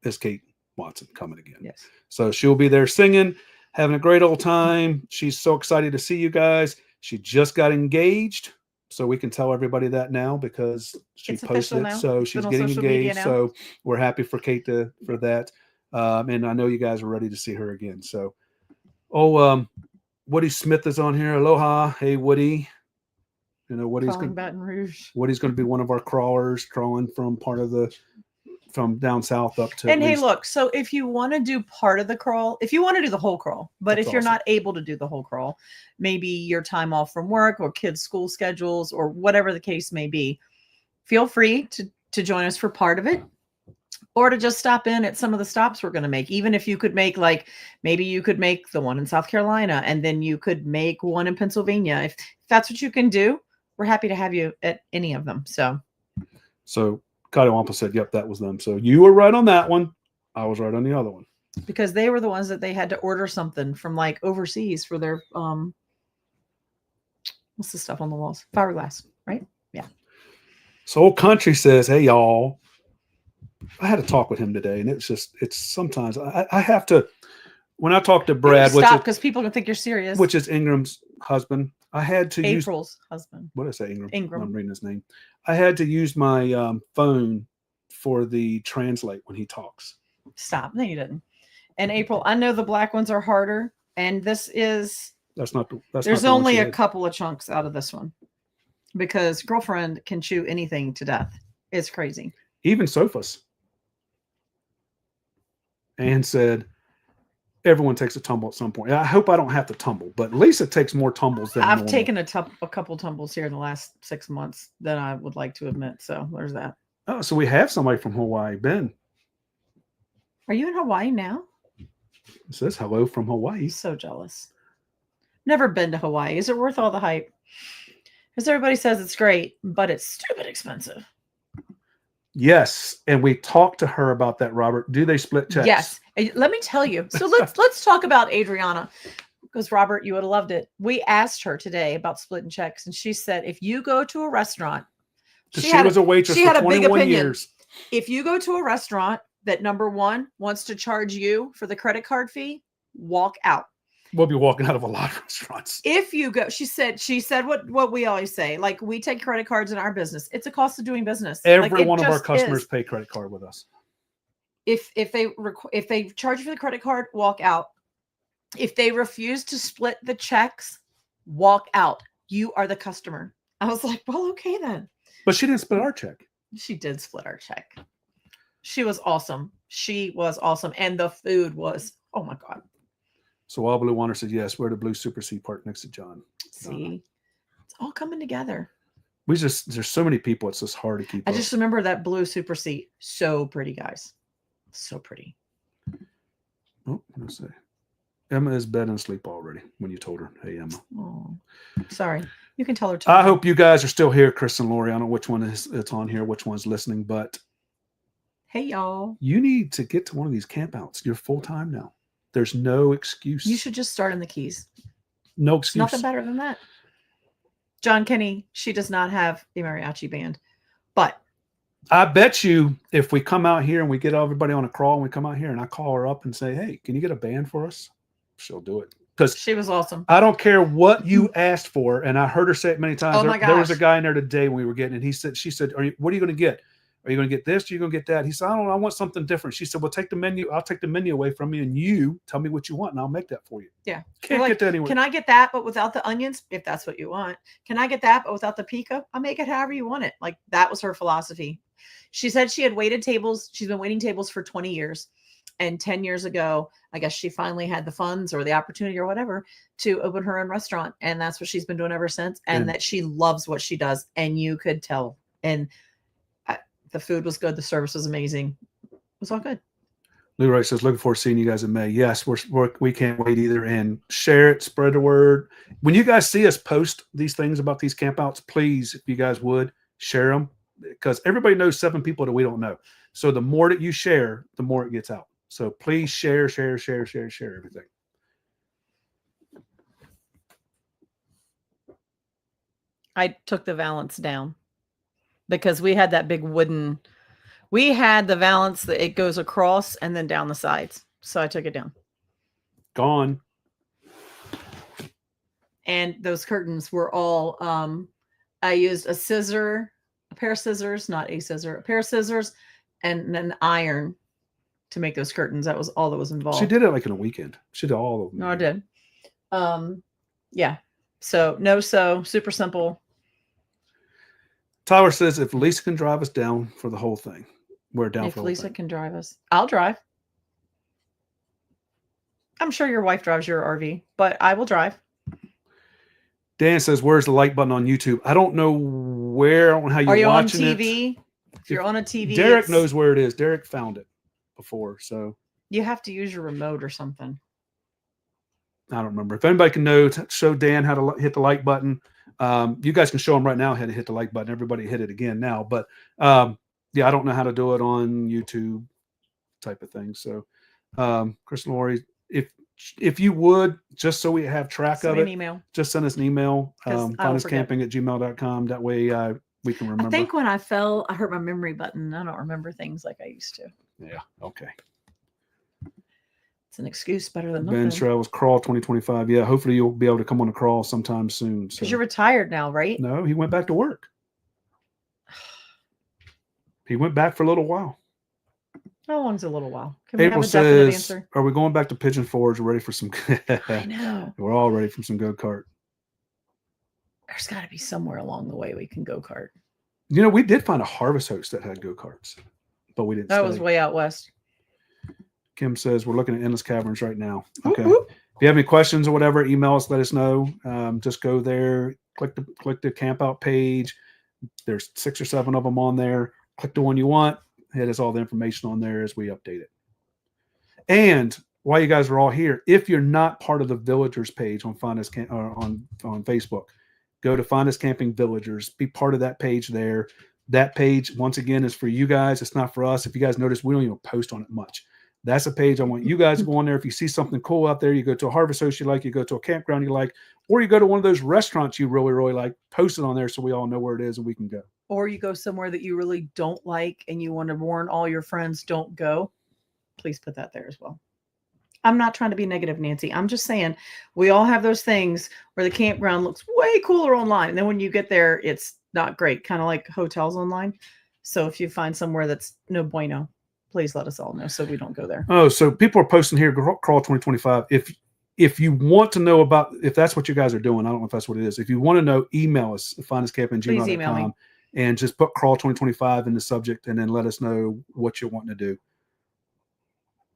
is Kate Watson coming again. Yes. So she'll be there singing, having a great old time. She's so excited to see you guys. She just got engaged, so we can tell everybody that now because she posted it. So she's getting engaged. So we're happy for Kate for that. And I know you guys are ready to see her again. So, Woody Smith is on here. Aloha. Hey, Woody. Woody's going Baton Rouge. Woody's going to be one of our crawlers, crawling from from down south up to. And hey, look, so if you want to do part of the crawl, if you want to do the whole crawl, but if you're not able to do the whole crawl, maybe your time off from work or kids' school schedules or whatever the case may be, feel free to join us for part of it, or to just stop in at some of the stops we're going to make. Even if you could make, like, maybe you could make the one in South Carolina, and then you could make one in Pennsylvania. If that's what you can do, we're happy to have you at any of them. So Kaiwampa said, yep, that was them. So you were right on that one. I was right on the other one. Because they were the ones that they had to order something from like overseas for their, what's the stuff on the walls? Fiberglass, right? Yeah. So Old Country says, hey, y'all. I had a talk with him today, and it's sometimes I have to, when I talk to Brad, stop, because people can think you're serious. Which is Ingram's husband. I had to April's husband. What did I say? Ingram. I'm reading his name. I had to use my phone for the translate when he talks. Stop. No, you didn't. And April, I know the black ones are harder, and this is. There's only a couple of chunks out of this one, because girlfriend can chew anything to death. It's crazy. Even sofas. And said, everyone takes a tumble at some point. I hope I don't have to tumble, but Lisa takes more tumbles than I've normal. taken a couple tumbles here in the last 6 months than I would like to admit. So there's that. Oh, so we have somebody from Hawaii. Ben. Are you in Hawaii now? It says hello from Hawaii. So jealous. Never been to Hawaii. Is it worth all the hype? Because everybody says it's great, but it's stupid expensive. Yes, and we talked to her about that, Robert. Do they split checks? Yes. Let me tell you. So let's talk about Adriana, because Robert, you would have loved it. We asked her today about splitting checks, and she said if you go to a restaurant, she was a waitress for 21 years. If you go to a restaurant that, number one, wants to charge you for the credit card fee, walk out. We'll be walking out of a lot of restaurants. If you go, she said what we always say, like, we take credit cards in our business. It's a cost of doing business. Every one of our customers pay credit card with us. If they charge you for the credit card, walk out. If they refuse to split the checks, walk out. You are the customer. I was like, well, okay then. But she didn't split our check. She did split our check. She was awesome. She was awesome. And the food was, oh my God. So All Blue Wander said, yes, we're at the Blue Super C Park next to John. See, it's all coming together. There's so many people. It's just hard to keep I up. just remember that Blue Super C. So pretty, guys. So pretty. Oh, let's see. Emma is bed and asleep already when you told her, hey, Emma. Oh, sorry. You can tell her. I hope you guys are still here, Chris and Lori. I don't know which one it's on here, which one's listening, but hey, y'all. You need to get to one of these campouts. You're full time now. There's no excuse. You should just start in the Keys. No excuse. Nothing better than that. John Kenny, she does not have a mariachi band, but I bet you if we come out here and we get everybody on a crawl and we come out here and I call her up and say, hey, can you get a band for us? She'll do it. Because she was awesome. I don't care what you asked for. And I heard her say it many times. Oh my gosh. There was a guy in there today when we were getting it. She said, what are you going to get? Are you going to get this? Are you going to get that? He said, I don't know. I want something different. She said, well, take the menu. I'll take the menu away from you and you tell me what you want and I'll make that for you. Yeah. Can't get that anywhere. Can I get that, but without the onions? If that's what you want. Can I get that, but without the pico? I'll make it however you want it. Like that was her philosophy. She said she had waited tables. She's been waiting tables for 20 years. And 10 years ago, I guess she finally had the funds or the opportunity or whatever to open her own restaurant. And that's what she's been doing ever since. And that she loves what she does. And you could tell. And the food was good. The service was amazing. It was all good. Leroy says, looking forward to seeing you guys in May. Yes, we can't wait either. And share it, spread the word. When you guys see us post these things about these campouts, please, if you guys would, share them. Because everybody knows 7 people that we don't know. So the more that you share, the more it gets out. So please share everything. I took the valance down because we had that big wooden, we had the valance that it goes across and then down the sides. So I took it down. Gone. And those curtains were all, I used a scissor, a pair of scissors, not a scissor, a pair of scissors and an iron to make those curtains. That was all that was involved. She did it like in a weekend. She did all of them. No, I did. Yeah. So super simple. Tyler says if Lisa can drive us down for the whole thing, we're down for the whole Lisa thing. can drive us, I'll drive. I'm sure your wife drives your RV, but I will drive. Dan says, where's the like button on YouTube? I don't know where. I don't know how Are you on watching TV? If you're on a TV, Derek knows where it is. Derek found it before, so you have to use your remote or something. I don't remember. If anybody can know, show Dan how to hit the like button. You guys can show him right now how to hit the like button. Everybody hit it again now, but yeah, I don't know how to do it on YouTube type of thing. So, Chris and Lori, if you would, just so we have track of it, just send us an email. Finduscamping@gmail.com. That way we can remember. I think when I fell, I hurt my memory button. I don't remember things like I used to. Yeah. Okay. It's an excuse better than nothing. Ben Travels Crawl 2025. Yeah. Hopefully you'll be able to come on a crawl sometime soon. Because you're retired now, right? No, he went back to work. He went back for a little while. How long's a little while? Can we April have a definite says, answer? are we going back to Pigeon Forge? Ready for some? I know. We're all ready for some go-kart. There's got to be somewhere along the way we can go-kart. You know, we did find a Harvest Host that had go-karts, but we didn't. That was way out west. Kim says, we're looking at Endless Caverns right now. Okay. If you have any questions or whatever, email us, let us know. Just go there, click the camp out page. There's 6 or 7 of them on there. Click the one you want. It has all the information on there as we update it. And while you guys are all here, if you're not part of the Villagers page on on Facebook, go to Find Us Camping Villagers. Be part of that page there. That page, once again, is for you guys. It's not for us. If you guys notice, we don't even post on it much. That's a page I want you guys to go on there. If you see something cool out there, you go to a Harvest Host you like, you go to a campground you like, or you go to one of those restaurants you really, really like, post it on there so we all know where it is and we can go. Or you go somewhere that you really don't like and you want to warn all your friends, don't go. Please put that there as well. I'm not trying to be negative, Nancy. I'm just saying we all have those things where the campground looks way cooler online. And then when you get there, it's not great, kind of like hotels online. So if you find somewhere that's no bueno, please let us all know so we don't go there. Oh, so people are posting here, Crawl 2025. If you want to know about, if that's what you guys are doing, I don't know if that's what it is. If you want to know, email us, finduscamping@gmail.com. and just put Crawl 2025 in the subject, and then let us know what you're wanting to do.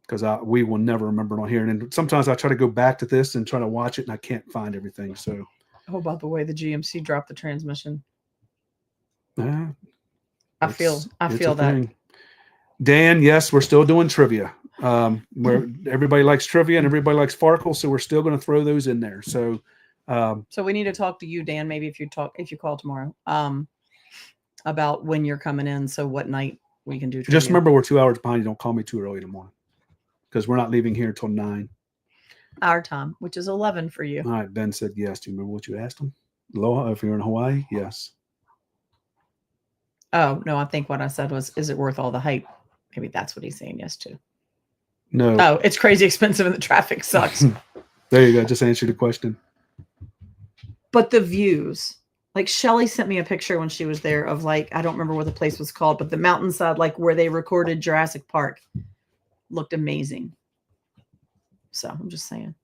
Because we will never remember it on here. And sometimes I try to go back to this and try to watch it, and I can't find everything. So, Oh, by the way, the GMC dropped the transmission. I I feel a that. thing. Dan, yes, we're still doing trivia. Where everybody likes trivia and everybody likes Farkle, so we're still going to throw those in there. So, so we need to talk to you, Dan. Maybe if you call tomorrow, about when you're coming in. So what night we can do trivia. Just remember, we're 2 hours behind. You don't call me too early in the morning, because we're not leaving here until 9 our time, which is 11 for you. All right. Ben said yes. Do you remember what you asked him? Aloha, if you're in Hawaii, yes. Oh no, I think what I said was, is it worth all the hype? Maybe that's what he's saying yes to. No. Oh, it's crazy expensive and the traffic sucks. There you go. Just answer the question. But the views, like Shelly sent me a picture when she was there of, like, I don't remember what the place was called, but the mountainside, like where they recorded Jurassic Park, looked amazing. So I'm just saying.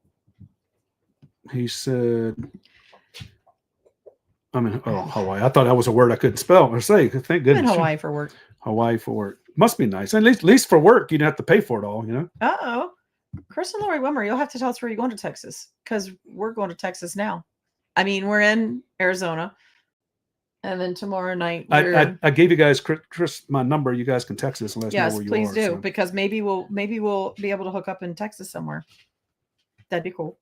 He said, Hawaii. I thought that was a word I couldn't spell or say. Thank goodness. I'm in Hawaii for work. Hawaii for work. Must be nice. At least for work, you don't have to pay for it all, you know? Uh-oh. Chris and Lori Wimmer, you'll have to tell us where you're going to Texas, because we're going to Texas now. I mean, we're in Arizona. And then tomorrow night, I gave you guys, Chris, my number. You guys can text us and let us know where you are. Yes, please do, because maybe we'll be able to hook up in Texas somewhere. That'd be cool.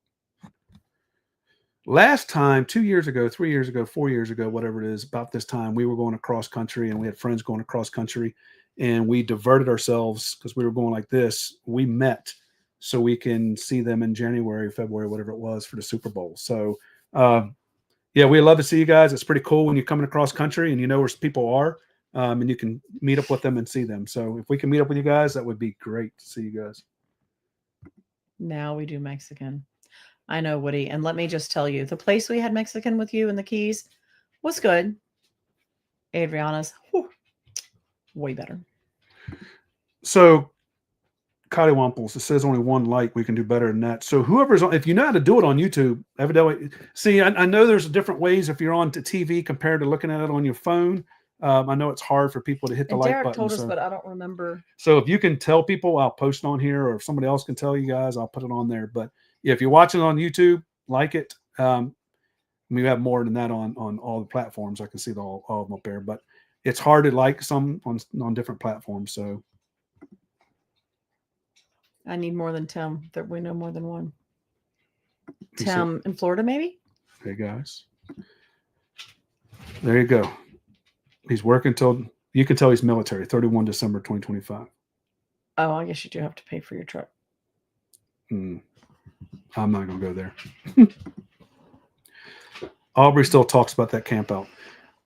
Last time, 2 years ago, 3 years ago, 4 years ago, whatever it is, about this time, we were going across country, and we had friends going across country, and we diverted ourselves because we were going like this. We met so we can see them in January, February, whatever it was, for the Super Bowl. So, yeah, we love to see you guys. It's pretty cool when you're coming across country and you know where people are, and you can meet up with them and see them. So if we can meet up with you guys, that would be great to see you guys. Now we do Mexican. I know, Woody. And let me just tell you, the place we had Mexican with you in the Keys was good. Adriana's, way better. So, Cattywamples, it says only one like. We can do better than that. So whoever's on, if you know how to do it on YouTube, evidently, see, I know there's different ways if you're on to TV compared to looking at it on your phone. I know it's hard for people to hit the like Derek button. told us, but I don't remember. So if you can tell people, I'll post it on here, or if somebody else can tell you guys, I'll put it on there. But yeah, if you're watching on YouTube, like it. We have more than that on all the platforms. I can see all of them up there, but it's hard to like some on different platforms. So I need more than Tim. That we know more than one. Tim in Florida, maybe. Hey guys, there you go. He's working till you can tell he's military. 31 December 2025. Oh, I guess you do have to pay for your truck. I'm not gonna go there. Aubrey still talks about that camp out.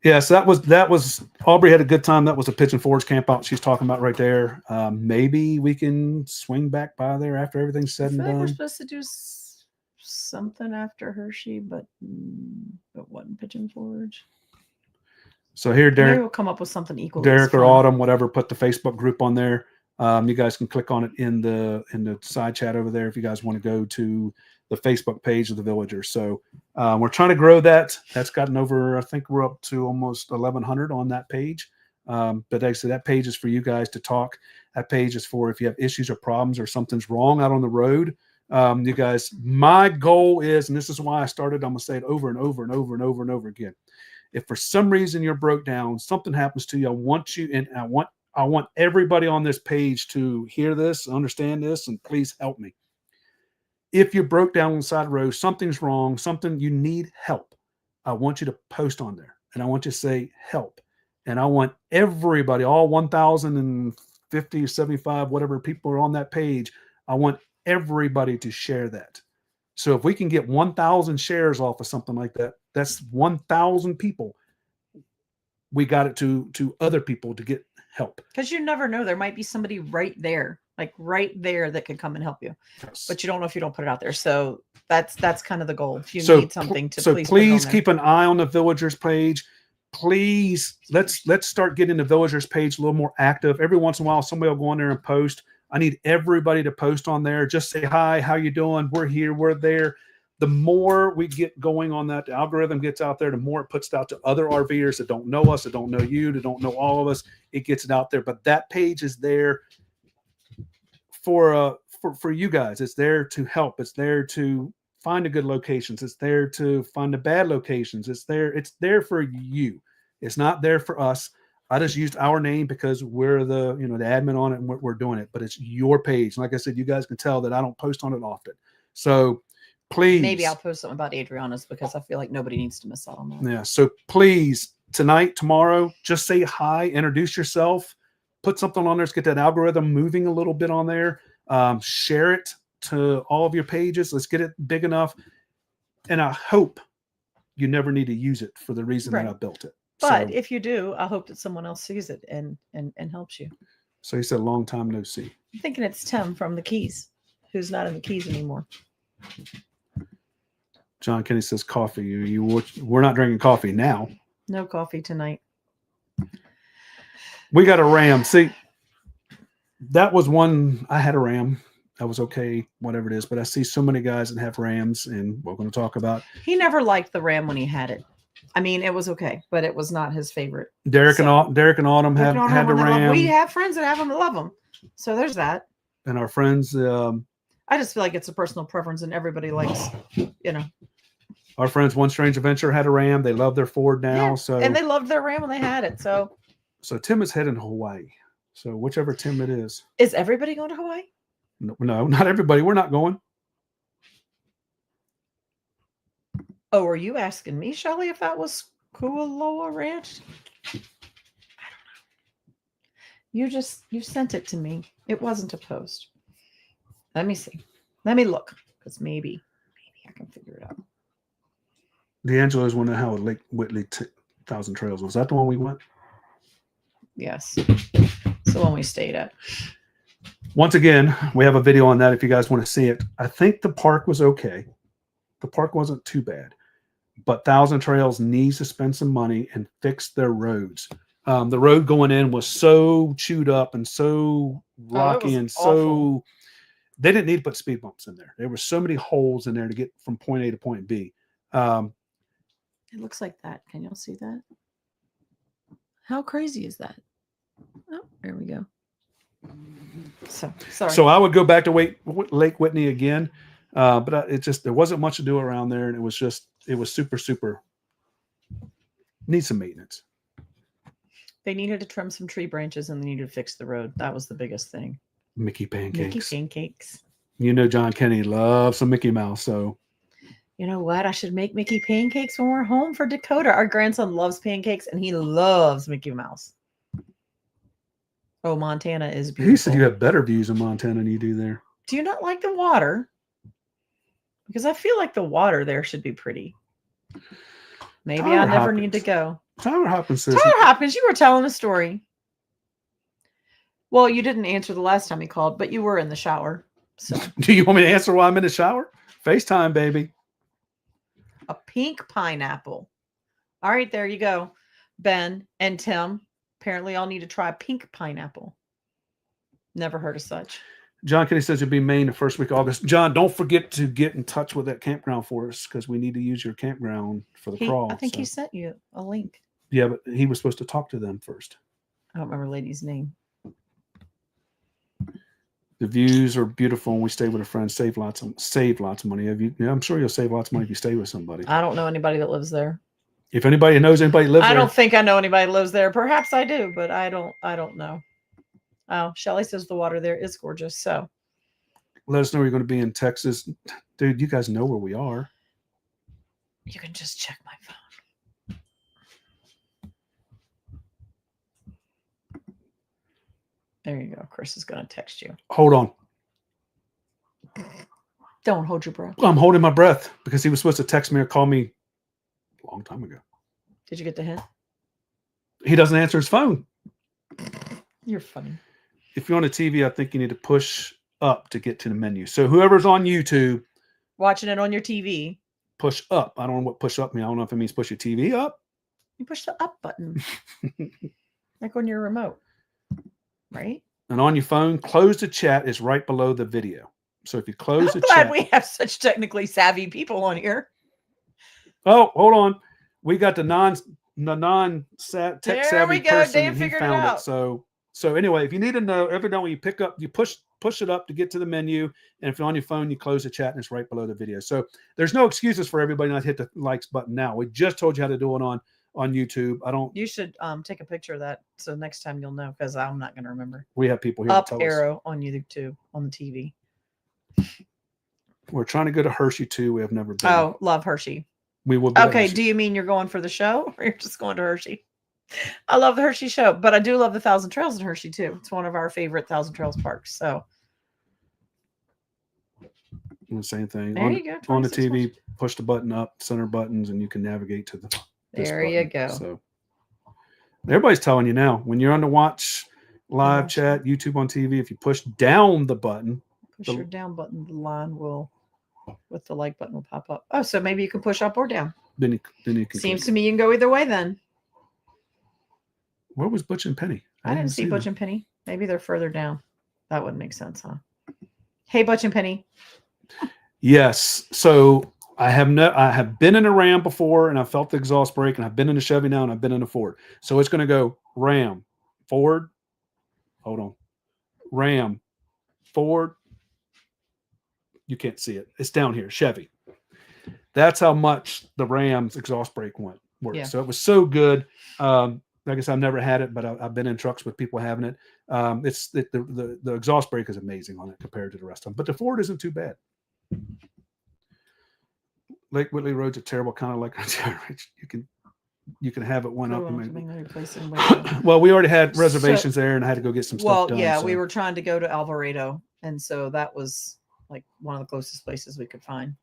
Yes, that was Aubrey had a good time. That was a Pigeon Forge camp out she's talking about right there. Maybe we can swing back by there after everything's said and done. We're supposed to do something after Hershey, but it wasn't Pigeon Forge. So here, Derek, maybe we'll come up with something equal. Derek or Autumn, whatever, put the Facebook group on there. You guys can click on it in the side chat over there if you guys want to go to the Facebook page of the Villagers. So we're trying to grow that. That's gotten over, I think we're up to almost 1,100 on that page. But actually, that page is for you guys to talk. That page is for if you have issues or problems or something's wrong out on the road. You guys, my goal is, and this is why I started, I'm going to say it over and over and over and over and over again. If for some reason you're broke down, something happens to you, I want you, and I want everybody on this page to hear this, understand this, and please help me. If you broke down on the side of the road, something's wrong, something you need help, I want you to post on there, and I want you to say help. And I want everybody, all 1,050, 75, whatever people are on that page, I want everybody to share that. So if we can get 1,000 shares off of something like that, that's 1,000 people. We got it to other people to get help. Because you never know. There might be somebody right there, like right there, that could come and help you. Yes. But you don't know if you don't put it out there. So that's kind of the goal. If you need something to please keep an eye on the Villagers page. Please, let's start getting the Villagers page a little more active. Every once in a while, somebody will go on there and post. I need everybody to post on there. Just say hi, how you doing? We're here, we're there. the more we get going on that, the algorithm gets out there, the more it puts it out to other RVers that don't know us, that don't know you, that don't know all of us. It gets it out there. But that page is there for you guys. It's there to help. It's there to find the good locations. It's there to find the bad locations. It's there for you. It's not there for us. I just used our name because we're the admin on it and we're doing it, but it's your page. Like I said, you guys can tell that I don't post on it often. So please. Maybe I'll post something about Adriana's because I feel like nobody needs to miss out on that. Yeah. So please, tonight, tomorrow, just say hi, introduce yourself, put something on there. Let's get that algorithm moving a little bit on there. Share it to all of your pages. Let's get it big enough. And I hope you never need to use it for the reason that I built it. But if you do, I hope that someone else sees it and helps you. So you said long time no see. I'm thinking it's Tim from the Keys, who's not in the Keys anymore. John Kenny says coffee. We're not drinking coffee now. No coffee tonight. We got a Ram. See, that was one. I had a Ram. That was okay, whatever it is. But I see so many guys that have Rams, and we're going to talk about. He never liked the Ram when he had it. I mean, it was okay, but it was not his favorite. Derek and Autumn had the Ram. We have friends that have them that love them. So there's that. And our friends. I just feel like it's a personal preference, and everybody likes, Our friends, One Strange Adventure, had a Ram. They love their Ford now. Yeah, and they loved their Ram when they had it. So Tim is heading to Hawaii. So whichever Tim it is. Is everybody going to Hawaii? No, not everybody. We're not going. Oh, are you asking me, Shelly, if that was Kualoa Ranch? I don't know. You sent it to me. It wasn't a post. Let me see. Let me look, because maybe I can figure it out. D'Angelo's one of Howard Lake Whitley 1,000 Trails. Was that the one we went? Yes. It's the one we stayed at. Once again, we have a video on that if you guys want to see it. I think the park was okay. The park wasn't too bad. But 1,000 Trails needs to spend some money and fix their roads. The road going in was so chewed up and so rocky and so awful. They didn't need to put speed bumps in there. There were so many holes in there to get from point A to point B. It looks like that. Can y'all see that? How crazy is that? Oh, there we go. So sorry. So I would go back to Lake Whitney again, but there wasn't much to do around there, and it was super needs some maintenance. They needed to trim some tree branches and they needed to fix the road. That was the biggest thing. Mickey pancakes. Mickey pancakes. John Kenny loves some Mickey Mouse, so. You know what? I should make Mickey pancakes when we're home for Dakota. Our grandson loves pancakes and he loves Mickey Mouse. Oh, Montana is beautiful. He said you have better views in Montana than you do there. Do you not like the water? Because I feel like the water there should be pretty. Maybe I never need to go. Tyler Hopkins says. Tyler Hopkins, you were telling a story. Well, you didn't answer the last time he called, but you were in the shower. So. Do you want me to answer while I'm in the shower? FaceTime, baby. A pink pineapple. All right, there you go. Ben and Tim. Apparently, I'll need to try a pink pineapple. Never heard of such. John Kenny says you'll be Maine the first week of August. John, don't forget to get in touch with that campground for us because we need to use your campground for the crawl. I think he sent you a link. Yeah, but he was supposed to talk to them first. I don't remember the lady's name. The views are beautiful, and we stay with a friend. Save lots of money. I'm sure you'll save lots of money if you stay with somebody. I don't know anybody that lives there. If anybody knows anybody lives there, I don't think I know anybody that lives there. Perhaps I do, but I don't know. Oh, Shelly says the water there is gorgeous. So let us know you're going to be in Texas, dude. You guys know where we are. You can just check my phone. There you go. Chris is going to text you. Hold on. Don't hold your breath. I'm holding my breath because he was supposed to text me or call me a long time ago. Did you get the hint? He doesn't answer his phone. You're funny. If you're on a TV, I think you need to push up to get to the menu. So whoever's on YouTube. Watching it on your TV. Push up. I don't know what push up means. I don't know if it means push your TV up. You push the up button. Like on your remote. Right? And on your phone, close the chat is right below the video. So if you close I'm the glad chat, we have such technically savvy people on here. oh, hold on, we got the tech There savvy we go. person, Dan and he figured it found it. out. So anyway, if you need to know, evidently you pick up, you push it up to get to the menu, and if you're on your phone, you close the chat, and it's right below the video. So there's no excuses for everybody not hit the likes button now. We just told you how to do it on YouTube. I don't. You should take a picture of that so next time you'll know, because I'm not going to remember. We have people here Up to tell us. arrow on YouTube on the TV. We're trying to go to Hershey too. We have never been. Oh, love Hershey. We will. Be at Okay, Hershey. do you mean you're going for the show, or you're just going to Hershey? I love the Hershey show, but I do love the Thousand Trails in Hershey too. It's one of our favorite Thousand Trails parks. So The same thing. there on, you go. on the 26 TV, months. push the button up, center buttons, and you can navigate to this There you button. go. So everybody's telling you now, when you're on the watch live chat, YouTube on TV, if you push down the button, Push your down button, the line will, with the like button will pop up. Oh, so maybe you can push up or down. then you can. Seems click. to me you can go either way then. Where was Butch and Penny? I didn't see Butch them. and Penny. Maybe they're further down. That wouldn't make sense, huh? Hey, Butch and Penny. Yes. So I have been in a Ram before, and I felt the exhaust brake, and I've been in a Chevy now, and I've been in a Ford. So it's going to go Ram, Ford. Hold on. Ram, Ford. You can't see it. It's down here. Chevy. That's how much the Ram's exhaust brake worked. Yeah. So it was so good. Like I said, I've never had it, but I've been in trucks with people having it. The exhaust brake is amazing on it compared to the rest of them. But the Ford isn't too bad. Lake Whitley Road's a terrible kind of like you can have it one up. Well, we already had reservations there, and I had to go get some stuff done. Yeah, we were trying to go to Alvarado, and so that was like one of the closest places we could find.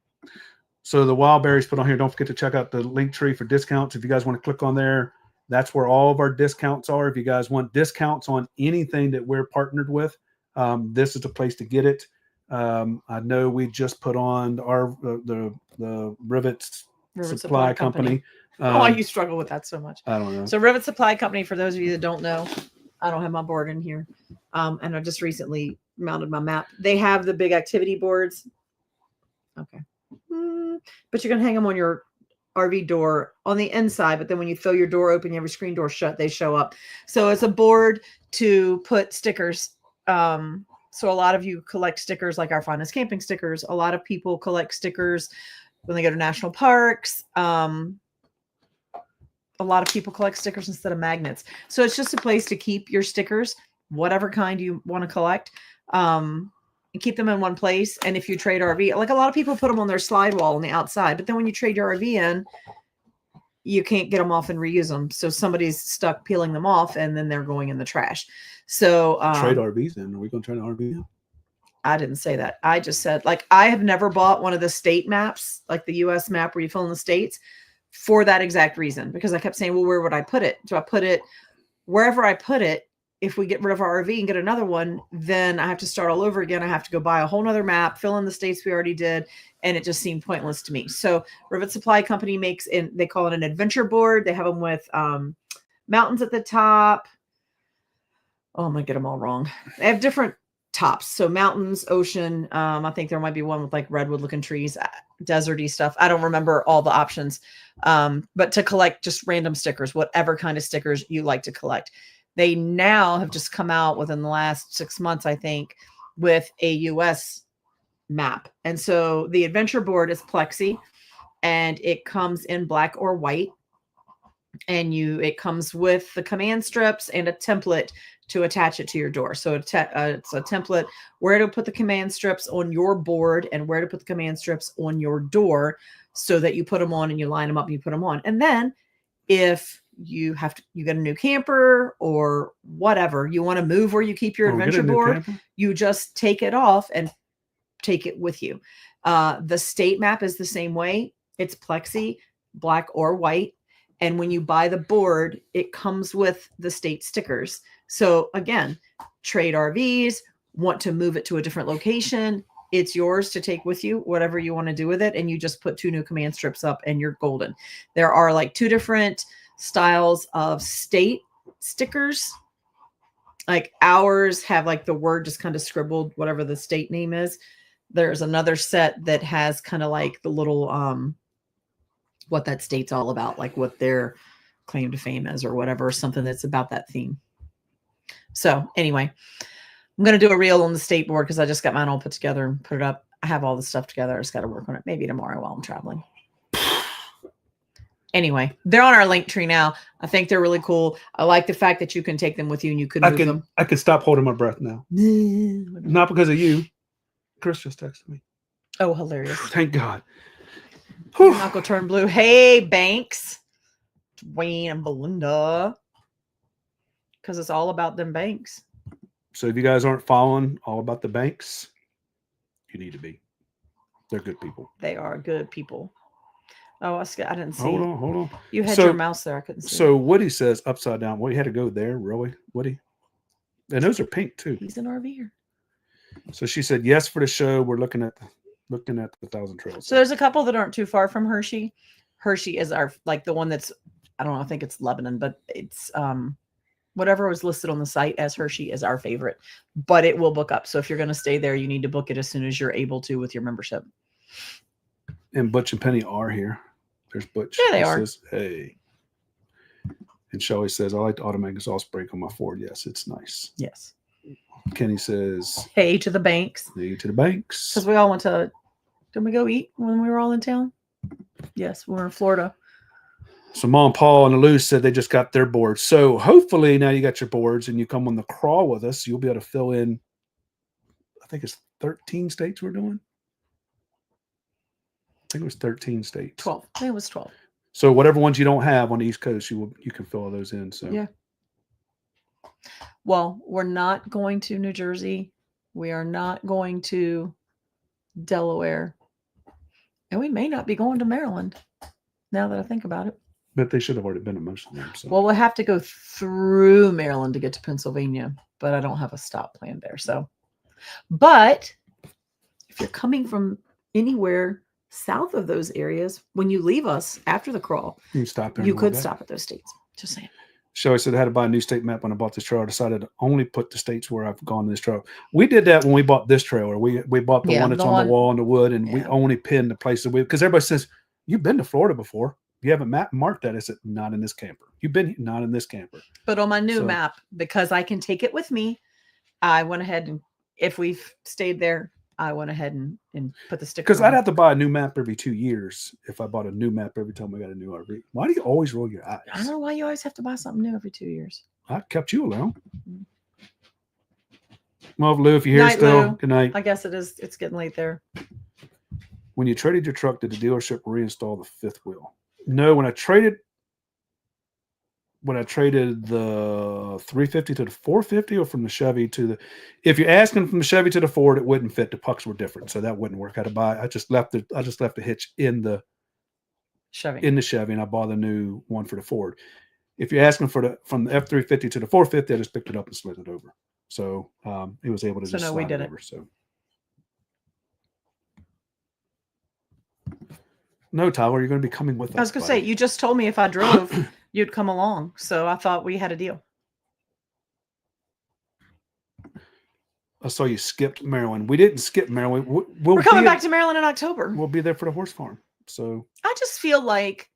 So the Wild Berries put on here. Don't forget to check out the link tree for discounts. If you guys want to click on there, that's where all of our discounts are. If you guys want discounts on anything that we're partnered with, this is the place to get it. I know we just put on the Rivet Supply Company. Why you struggle with that so much? I don't know. So Rivet Supply Company, for those of you that don't know, I don't have my board in here. And I just recently mounted my map. They have the big activity boards. Okay. But you're going to hang them on your RV door on the inside, but then when you throw your door open, you have your screen door shut, they show up. So it's a board to put stickers. So a lot of you collect stickers, like our Finest Camping stickers. A lot of people collect stickers when they go to national parks. A lot of people collect stickers instead of magnets. So it's just a place to keep your stickers, whatever kind you want to collect, and keep them in one place. And if you trade RV, like a lot of people put them on their slide wall on the outside, but then when you trade your RV in, you can't get them off and reuse them. So somebody's stuck peeling them off, and then they're going in the trash. So trade RVs in. Are we going to trade an RV in? I didn't say that. I just said, like, I have never bought one of the state maps, like the US map where you fill in the states, for that exact reason, because I kept saying, well, where would I put it? Do I put it wherever I put it? If we get rid of our RV and get another one, then I have to start all over again. I have to go buy a whole nother map, fill in the states we already did. And it just seemed pointless to me. So Rivet Supply Company makes, they call it an adventure board. They have them with mountains at the top. Oh, I'm going to get them all wrong. They have different tops. So mountains, ocean. I think there might be one with like redwood looking trees, deserty stuff. I don't remember all the options. But to collect just random stickers, whatever kind of stickers you like to collect. They now have just come out within the last 6 months, I think, with a US map. And so the adventure board is plexi, and it comes in black or white. And it comes with the command strips and a template to attach it to your door. So it's a template where to put the command strips on your board and where to put the command strips on your door, so that you put them on and you line them up and you put them on. And then if you get a new camper or whatever, you want to move where you keep your adventure board, you just take it off and take it with you. The state map is the same way. It's plexi, black or white. And when you buy the board, it comes with the state stickers. So again, trade RVs, want to move it to a different location, it's yours to take with you, whatever you want to do with it. And you just put 2 new command strips up and you're golden. There are like 2 different styles of state stickers. Like ours have like the word just kind of scribbled, whatever the state name is. There's another set that has kind of like the little what that state's all about, like what their claim to fame is or whatever, something that's about that theme. So anyway, I'm going to do a reel on the state board because I just got mine all put together and put it up. I have all the stuff together. I just got to work on it maybe tomorrow while I'm traveling. Anyway, they're on our link tree now. I think they're really cool. I like the fact that you can take them with you and you can move them. I can stop holding my breath now. Not because of you. Chris just texted me. Oh, hilarious. Thank God. Your knuckle turned blue. Hey, Banks. Dwayne and Belinda. Because it's all about them banks. So if you guys aren't following all about the banks, you need to be. They're good people. They are good people. Oh, I didn't see. Hold on. You had your mouse there. I couldn't see. So Woody says upside down. Well, you had to go there, really, Woody. And those are pink too. He's an RVer. So she said yes for the show. We're looking at the 1,000 Trails. So there's a couple that aren't too far from Hershey. Hershey is our the one that's, I don't know, I think it's Lebanon, but it's whatever was listed on the site as Hershey is our favorite. But it will book up. So if you're going to stay there, you need to book it as soon as you're able to with your membership. And Butch and Penny are here. There's Butch. There they are. Says, hey. And Shelly says, I like the automatic exhaust brake on my Ford. Yes, it's nice. Yes. Kenny says, hey to the banks. Hey to the banks. Because we all went to, didn't we go eat when we were all in town? Yes, we were in Florida. So Mom, Paul, and Lou said they just got their boards. So hopefully now you got your boards and you come on the crawl with us, you'll be able to fill in, I think it's 13 states we're doing. I think it was 13 states. 12. I think it was 12. So whatever ones you don't have on the East Coast, you can fill all those in. So yeah. Well, we're not going to New Jersey. We are not going to Delaware. And we may not be going to Maryland now that I think about it. But they should have already been at most of them. So. Well, we'll have to go through Maryland to get to Pennsylvania, but I don't have a stop planned there. So, but if you're coming from anywhere south of those areas, when you leave us after the crawl, you stop. You could stop at those states. Just saying. Shelly said I had to buy a new state map when I bought this trailer. I decided to only put the states where I've gone to this trailer. We did that when we bought this trailer. We bought the one that's on the wall in the wood, and we only pinned the places because everybody says, you've been to Florida before. You haven't marked that. I said, not in this camper. You've been not in this camper. But on my new map, because I can take it with me, I went ahead and if we've stayed there, I went ahead and put the sticker. Because I'd have to buy a new map every 2 years if I bought a new map every time I got a new RV. Why do you always roll your eyes? I don't know why you always have to buy something new every 2 years. I kept you alone. Well, Lou, if you're here night, still, Lou. Good night. I guess it is. It's getting late there. When you traded your truck, did the dealership reinstall the fifth wheel? No, when I traded the 350 to the 450 or from the Chevy to the, if you're asking from the Chevy to the Ford, it wouldn't fit. The pucks were different. So that wouldn't work. I just left the hitch in the Chevy and I bought the new one for the Ford. If you're asking from the F350 to the 450, I just picked it up and slid it over. So it was able to just slide it over. So no, Tyler, you're going to be coming with us. I was going to say, you just told me if I drove, you'd come along. So I thought we had a deal. I saw you skipped Maryland. We didn't skip Maryland. We're coming back to Maryland in October. We'll be there for the horse farm. So I just feel like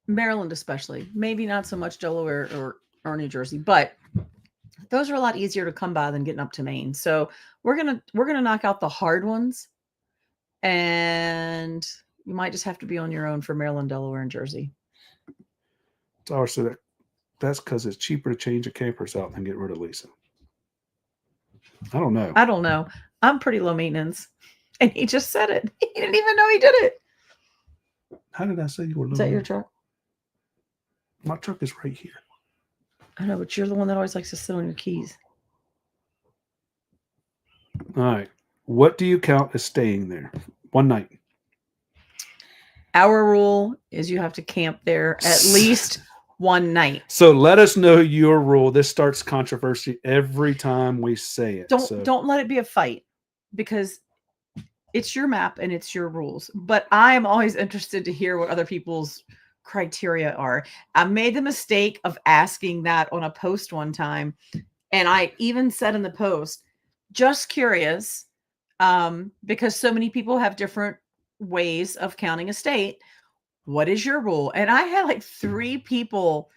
Maryland, especially, maybe not so much Delaware or New Jersey, but those are a lot easier to come by than getting up to Maine. So we're gonna knock out the hard ones. And you might just have to be on your own for Maryland, Delaware, and Jersey. Tyler said that's because it's cheaper to change the campers out than get rid of Lisa. I don't know. I'm pretty low maintenance. And he just said it. He didn't even know he did it. How did I say you were low? Is that your truck? My truck is right here. I know, but you're the one that always likes to sit on your keys. All right. What do you count as staying there? One night. Our rule is you have to camp there at least one night. So let us know your rule. This starts controversy every time we say it. Don't let it be a fight because it's your map and it's your rules. But I'm always interested to hear what other people's criteria are. I made the mistake of asking that on a post one time. And I even said in the post, just curious, because so many people have different ways of counting a state. What is your rule? And I had like 3 people.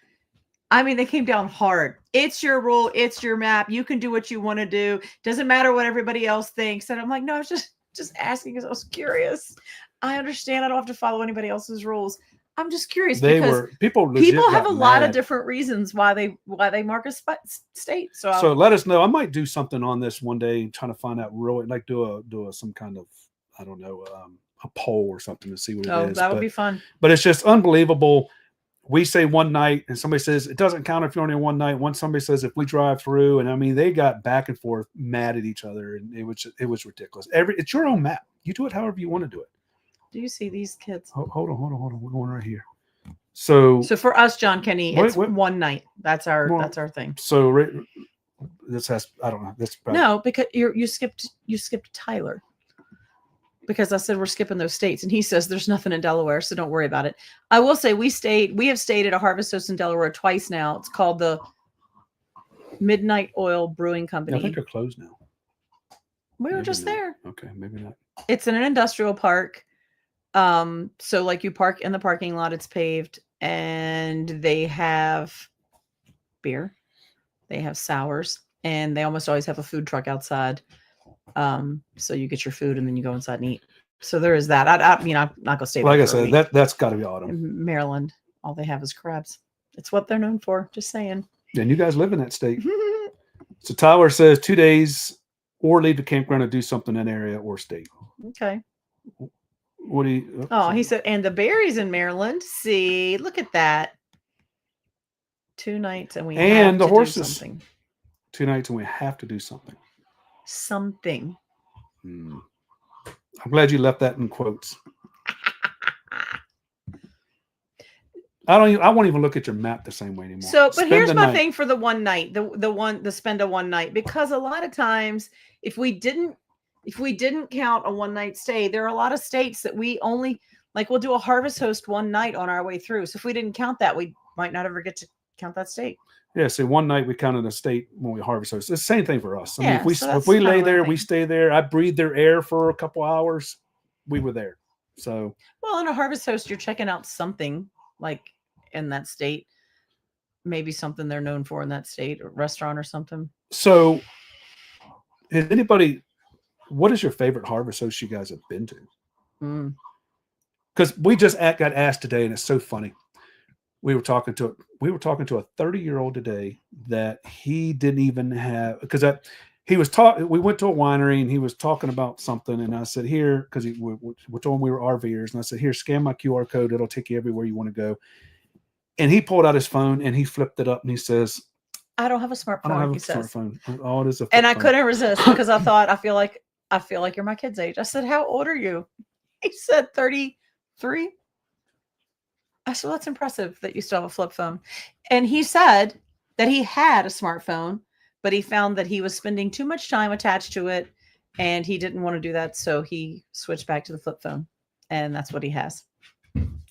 I mean, they came down hard. It's your rule. It's your map. You can do what you want to do. Doesn't matter what everybody else thinks. And I'm like, no, I was just asking because I was curious. I understand I don't have to follow anybody else's rules. I'm just curious because people have a lot of different reasons why they mark a state. So let us know. I might do something on this one day, trying to find out really, like do some kind of, I don't know, a poll or something to see what it is. That would be fun. But it's just unbelievable. We say one night, and somebody says it doesn't count if you're only one night. Once somebody says if we drive through, and I mean they got back and forth, mad at each other, and it was ridiculous. It's your own map. You do it however you want to do it. Do you see these kids? Hold on. We're going right here. So for us, John Kenny, it's one night. That's our thing. So this has, I don't know. This probably, no, because you skipped Tyler. Because I said we're skipping those states, and he says there's nothing in Delaware, so don't worry about it. I will say we have stayed at a Harvest Host in Delaware twice now. It's called the Midnight Oil Brewing Company. I think they're closed now. We were just there. Okay, maybe not. It's in an industrial park. So like you park in the parking lot, it's paved, and they have beer, they have sours, and they almost always have a food truck outside. So you get your food and then you go inside and eat. So there is that. I mean, I'm not gonna stay. Like I said, that's got to be autumn. In Maryland, all they have is crabs. It's what they're known for. Just saying. And you guys live in that state. So Tyler says 2 days or leave the campground and do something in area or state. Okay. What do you? He said, and the berries in Maryland. See, look at that. 2 nights and the horses. 2 nights and we have to do something. Something. I'm glad you left that in quotes. I won't even look at your map the same way anymore. So, but here's my thing for the one night, the spend a one night, because a lot of times if we didn't count a one night stay, there are a lot of states that we only, like, we'll do a Harvest Host one night on our way through. So if we didn't count that, we might not ever get to count that state. Yeah, so one night we counted a state when we Harvest Host. It's the same thing for us. I mean, so if we lay there, we stay there. I breathed their air for a couple hours. We were there. So well, in a Harvest Host, you're checking out something like in that state, maybe something they're known for in that state, or restaurant or something. So, what is your favorite Harvest Host you guys have been to? Because we just got asked today, and it's so funny. We were talking to a 30-year-old today that he didn't even have, because he was talking. We went to a winery and he was talking about something, and I said, "Here," because we told him we were RVers, and I said, "Here, scan my QR code. It'll take you everywhere you want to go." And he pulled out his phone and he flipped it up and he says, "I don't have a smartphone." I don't have a smartphone. Oh, it is a. And I couldn't resist because I thought, I feel like you're my kid's age. I said, "How old are you?" He said, 33. I said, well, that's impressive that you still have a flip phone. And he said that he had a smartphone, but he found that he was spending too much time attached to it and he didn't want to do that. So he switched back to the flip phone, and that's what he has.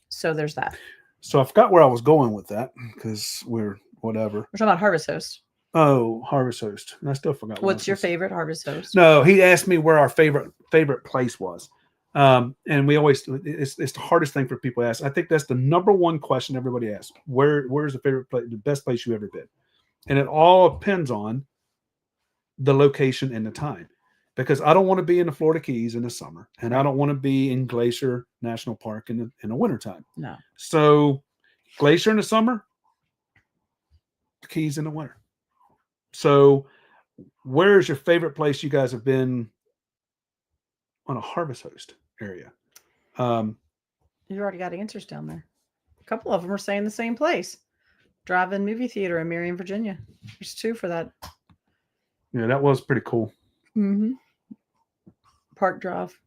So there's that. So I forgot where I was going with that because we're whatever. We're talking about Harvest Host. Oh, Harvest Host. I still forgot. What's your favorite Harvest Host? No, he asked me where our favorite place was. And we always, it's the hardest thing for people to ask. I think that's the number one question everybody asks. Where's the favorite place, the best place you've ever been? And it all depends on the location and the time, because I don't want to be in the Florida Keys in the summer, and I don't want to be in Glacier National Park in the wintertime. No. So Glacier in the summer, Keys in the winter. So where's your favorite place you guys have been on a Harvest Host area? You already got answers down there. A couple of them are saying the same place. Drive-in movie theater in Marion, Virginia. There's 2 for that. Yeah, that was pretty cool. Mm-hmm. Park Drive.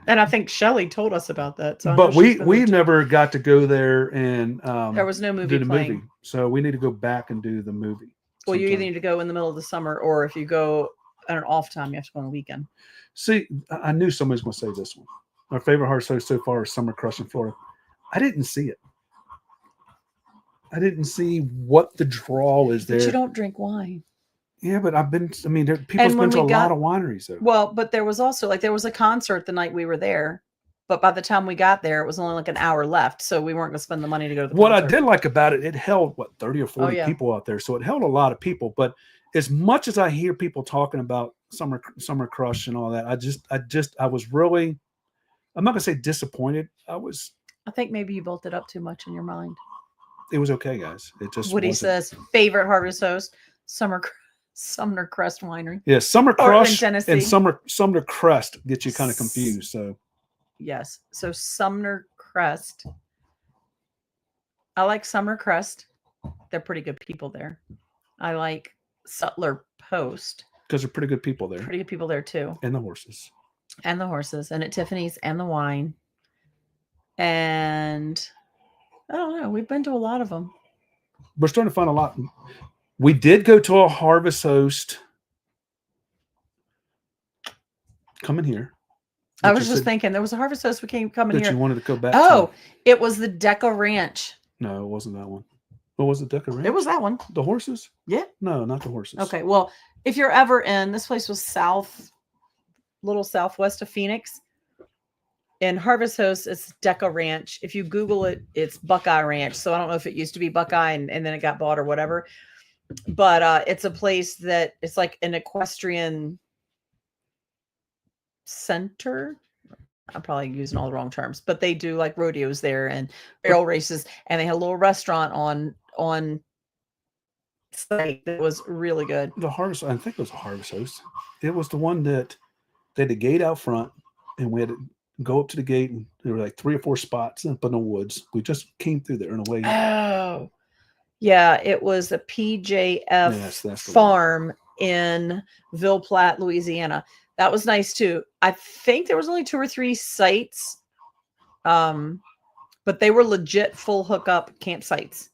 And I think Shelley told us about that. So but we never got to go there, and there was no movie playing. So we need to go back and do the movie. Well, you either need to go in the middle of the summer, or if you go at an off time, you have to go on the weekend. See, I knew somebody was going to say this one. Our favorite Harvest Host so far is Summer Crush in Florida. I didn't see it. I didn't see what the draw is there. But you don't drink wine. Yeah, but people's when been to we a got- lot of wineries though. Well, but there was also there was a concert the night we were there, but by the time we got there, it was only like an hour left, so we weren't going to spend the money to go to the What I concert. did like about it, it held 30 or 40 yeah. people out there, so it held a lot of people. But as much as I hear people talking about Summer Crush and all that, I was really, I'm not gonna say disappointed. I think maybe you built it up too much in your mind. It was okay, guys. It just Woody wasn't. says favorite Harvest Host, Sumner Crest Winery. Yeah, Summer Or in Crush Tennessee. and Sumner Crest get you kind of confused. So Yes, so Sumner Crest. I like Sumner Crest. They're pretty good people there. I like Sutler Post. because they're pretty good people there, Pretty good people there too. and the horses. And the horses, and at Tiffany's, and the wine. And I don't know. We've been to a lot of them. We're starting to find a lot. We did go to a Harvest Host coming here. I which was you just said thinking there was a Harvest Host we came coming that here. you wanted to go back. Oh, it was the Deca Ranch. No, it wasn't that one. What was it, Deca Ranch? It was that one. The horses? Yeah. No, not the horses. Okay. Well, if you're ever in, this place was little southwest of Phoenix. In Harvest Host, it's Deca Ranch. If you Google it, it's Buckeye Ranch. So I don't know if it used to be Buckeye and then it got bought or whatever. But it's a place that it's like an equestrian center. I'm probably using all the wrong terms, but they do like rodeos there and barrel races, and they had a little restaurant on site that was really good. The Harvest, I think it was a Harvest Host. It was the one that they had a gate out front, and we had to go up to the gate, and there were like 3 or 4 spots up in the woods. We just came through there in a way. Oh, yeah, it was a PJF Yes, that's the farm in Ville Platte, Louisiana. That was nice too. I think there was only 2 or 3 sites, but they were legit full hookup campsites.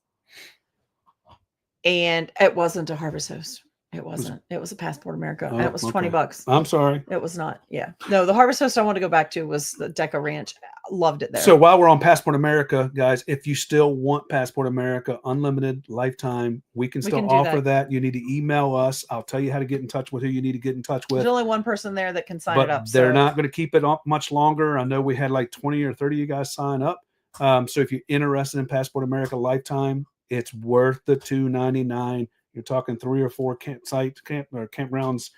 And it wasn't a Harvest Host. It wasn't. It was a Passport America, and it was $20. I'm sorry. It was not. Yeah. No, the Harvest Host I want to go back to was the Deca Ranch. Loved it there. So while we're on Passport America, guys, if you still want Passport America unlimited lifetime, we can still offer that. You need to email us. I'll tell you how to get in touch with who you need to get in touch with. There's only one person there that can sign but it up. They're not going to keep it up much longer. I know we had like 20 or 30 of you guys sign up. So if you're interested in Passport America lifetime, it's worth the $2.99. You're talking 3 or 4 campgrounds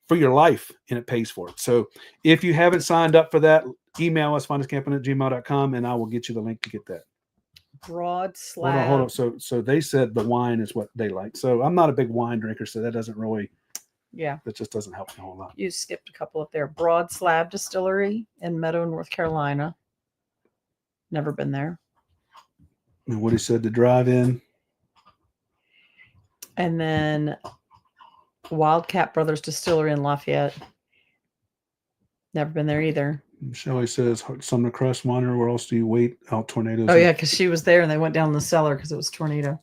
for your life, and it pays for it. So if you haven't signed up for that, email us, finduscamping@gmail.com, and I will get you the link to get that. Broad Slab. Hold on. So they said the wine is what they like. So I'm not a big wine drinker, so that doesn't really, that just doesn't help me a whole lot. You skipped a couple up there. Broad Slab Distillery in Meadow, North Carolina. Never been there. And Woody said to drive in. And then Wildcat Brothers Distillery in Lafayette. Never been there either. Shelley says Sumner Crest Winery. Where else do you wait out tornadoes? Oh yeah, because she was there and they went down in the cellar because it was tornado.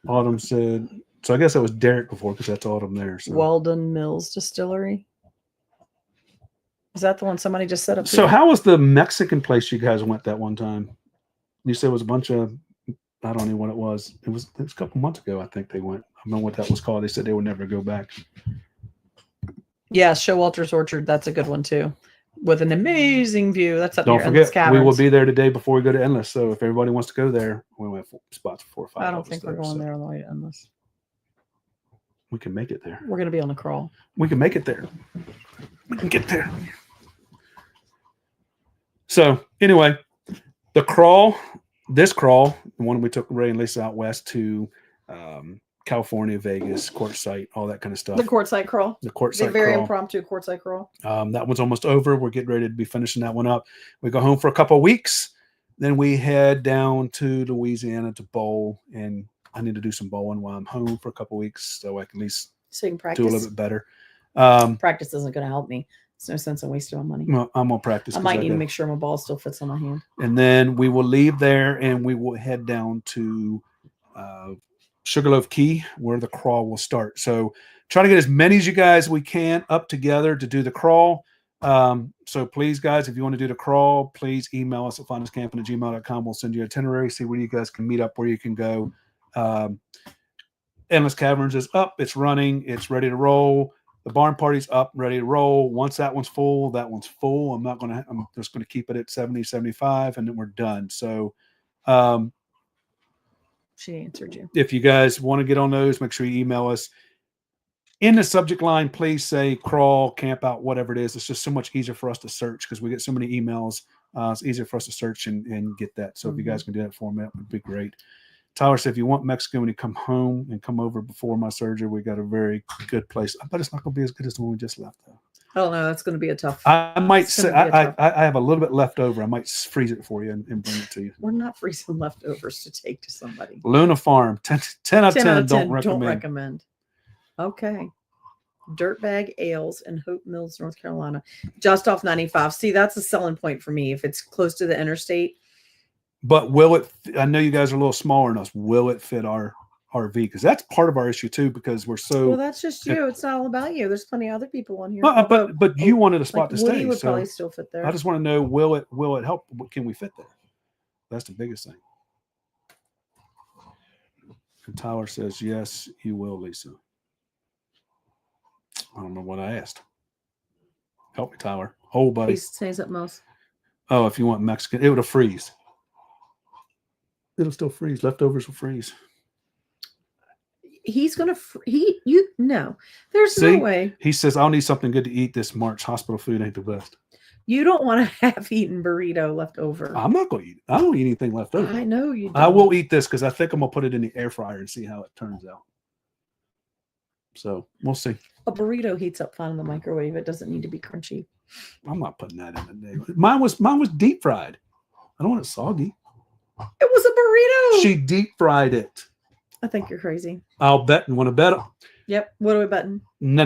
Autumn said. So I guess that was Derek before because that's Autumn there. So. Weldon Mills Distillery. Is that the one somebody just set up? So how was the Mexican place you guys went that one time? You said it was a bunch of. I don't know what it was. It was a couple months ago. I think they went. I don't know what that was called. They said they would never go back. Yeah, Showalter's Orchard. That's a good one too, with an amazing view. That's up Don't near Endless forget, we will Caverns. be there today before we go to Endless. So if everybody wants to go there, we have spots for 4 or 5. I don't think we're going there on the way to Endless. We can make it there. We're going to be on the crawl. We can make it there. We can get there. So anyway, the crawl, the one we took Ray and Lisa out west to California, Vegas, Quartzsite, all that kind of stuff. The Quartzsite crawl. The Quartzsite very crawl. impromptu Quartzsite crawl. That one's almost over. We're getting ready to be finishing that one up. We go home for a couple of weeks. Then we head down to Louisiana to bowl. And I need to do some bowling while I'm home for a couple of weeks so I can at least So you can practice. do a little bit better. Practice isn't going to help me. There's no sense in wasting my money. Well, I'm going to practice. I might need to make sure my ball still fits on my hand. And then we will leave there and we will head down to Sugarloaf Key where the crawl will start. So try to get as many as you guys we can up together to do the crawl. So please, guys, if you want to do the crawl, please email us at finduscamping@gmail.com. We'll send you an itinerary, see where you guys can meet up, where you can go. Endless Caverns is up. It's running. It's ready to roll. The barn party's up, ready to roll. Once that one's full, that one's full. I'm just going to keep it at 70, 75, and then we're done. So, she answered you. if you guys want to get on those, make sure you email us. In the subject line, please say crawl, camp out, whatever it is. It's just so much easier for us to search because we get so many emails. It's easier for us to search and get that. So if you guys can do that for me, that would be great. Tyler said, if you want Mexican when you come home and come over before my surgery, we got a very good place. I bet it's not going to be as good as the one we just left, though. I don't know. That's going to be a tough. I might It's say, gonna be a tough- I have a little bit left over. I might freeze it for you and bring it to you. We're not freezing leftovers to take to somebody. Luna Farm, 10 out of 10, don't recommend. Don't recommend. Okay. Dirtbag Ales in Hope Mills, North Carolina, just off 95. See, that's a selling point for me. If it's close to the interstate, But will it? I know you guys are a little smaller than us. Will it fit our RV? Because that's part of our issue too. Because we're so. well, that's just you. It's not all about you. There's plenty of other people on here. But you wanted a spot like to Woody stay, would so probably still fit there. I just want to know: will it help? Can we fit there? That's the biggest thing. And Tyler says, "Yes, you will, Lisa." I don't know what I asked. Help me, Tyler. Oh, buddy. He says something else. Oh, if you want Mexican, it would freeze. It'll still freeze. Leftovers will freeze. He's gonna. No. There's See? no way. He says, "I'll need something good to eat this March. Hospital food ain't the best." You don't want a half-eaten burrito left over. I'm not going to eat it. I don't eat anything left over. I know you. Don't. I will eat this because I think I'm going to put it in the air fryer and see how it turns out. So we'll see. A burrito heats up fine in the microwave. It doesn't need to be crunchy. I'm not putting that in the day. Mine was deep fried. I don't want it soggy. It was a burrito. She deep fried it. I think you're crazy. I'll bet and want to bet. Yep. What are we betting? The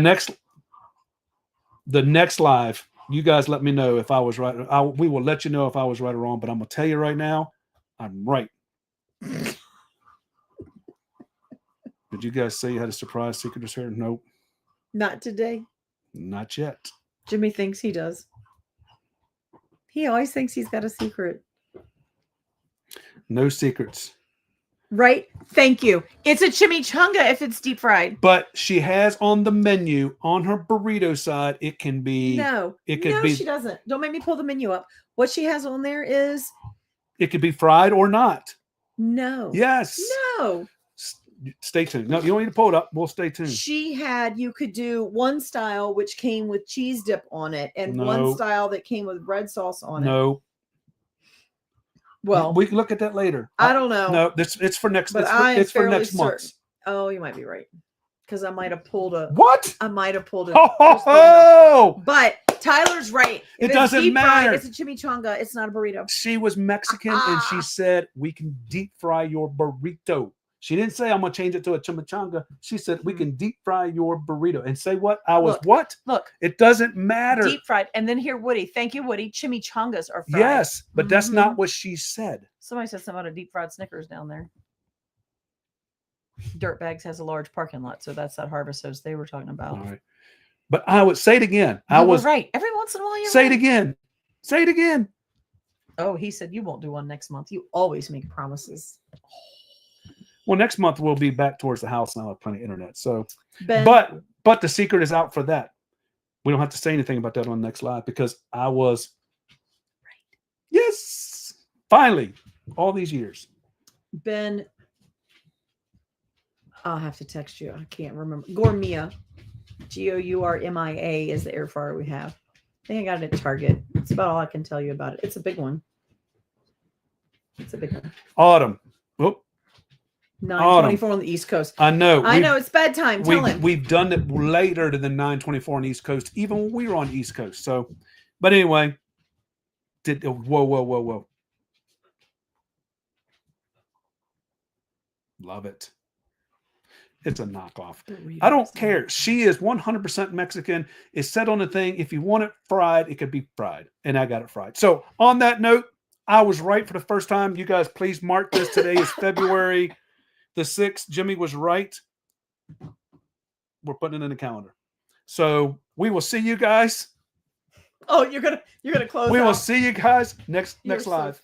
next live, you guys let me know if I was right. We will let you know if I was right or wrong. But I'm gonna tell you right now, I'm right. Did you guys say you had a surprise secret to share? Nope. Not today. Not yet. Jimmy thinks he does. He always thinks he's got a secret. No secrets. Right? Thank you. It's a chimichanga if it's deep fried. But she has on the menu, on her burrito side, it can be. No. It could no, be. she doesn't. Don't make me pull the menu up. What she has on there is. It could be fried or not. No. Yes. No. Stay tuned. No, you don't need to pull it up. We'll stay tuned. You could do one style which came with cheese dip on it and No. one style that came with red sauce on it. No. Well, we can look at that later. I don't know. No, it's for next. But It's for next month. Oh, you might be right. Because I might have pulled a. What? I might have pulled a. Oh! But Tyler's right. If It doesn't deep matter. Fried, it's a chimichanga. It's not a burrito. She was Mexican and she said, we can deep fry your burrito. She didn't say, I'm going to change it to a chimichanga. She said, we can deep fry your burrito. And say what? What? Look. It doesn't matter. Deep fried. And then here, Woody. Thank you, Woody. Chimichangas are fried. Yes, but that's not what she said. Somebody said something about a deep fried Snickers down there. Dirtbags has a large parking lot. So that's that Harvest Host they were talking about. All right. But I would say it again. I was right. Every once in a while, you're say right. it again. Say it again. Oh, he said you won't do one next month. You always make promises. Well, next month we'll be back towards the house and I'll have plenty of internet. So, Ben, but the secret is out for that. We don't have to say anything about that on the next live because I was right. Yes, finally, all these years. Ben, I'll have to text you. I can't remember. Gourmia, Gourmia is the air fryer we have. I think I got it at Target. It's about all I can tell you about it. It's a big one. It's a big one. Autumn. Whoop. 9:24 on the East Coast. I know. I know it's bedtime. Tell him. We've done it later than 9:24 on the East Coast, even when we were on the East Coast. So, but anyway, whoa. Love it. It's a knockoff. I don't care. She is 100% Mexican. It's said on the thing. If you want it fried, it could be fried. And I got it fried. So on that note, I was right for the first time. You guys, please mark this. Today is February the 6th. Jimmy was right. We're putting it in the calendar. So we will see you guys. Oh, you're gonna close. We will see you guys next live.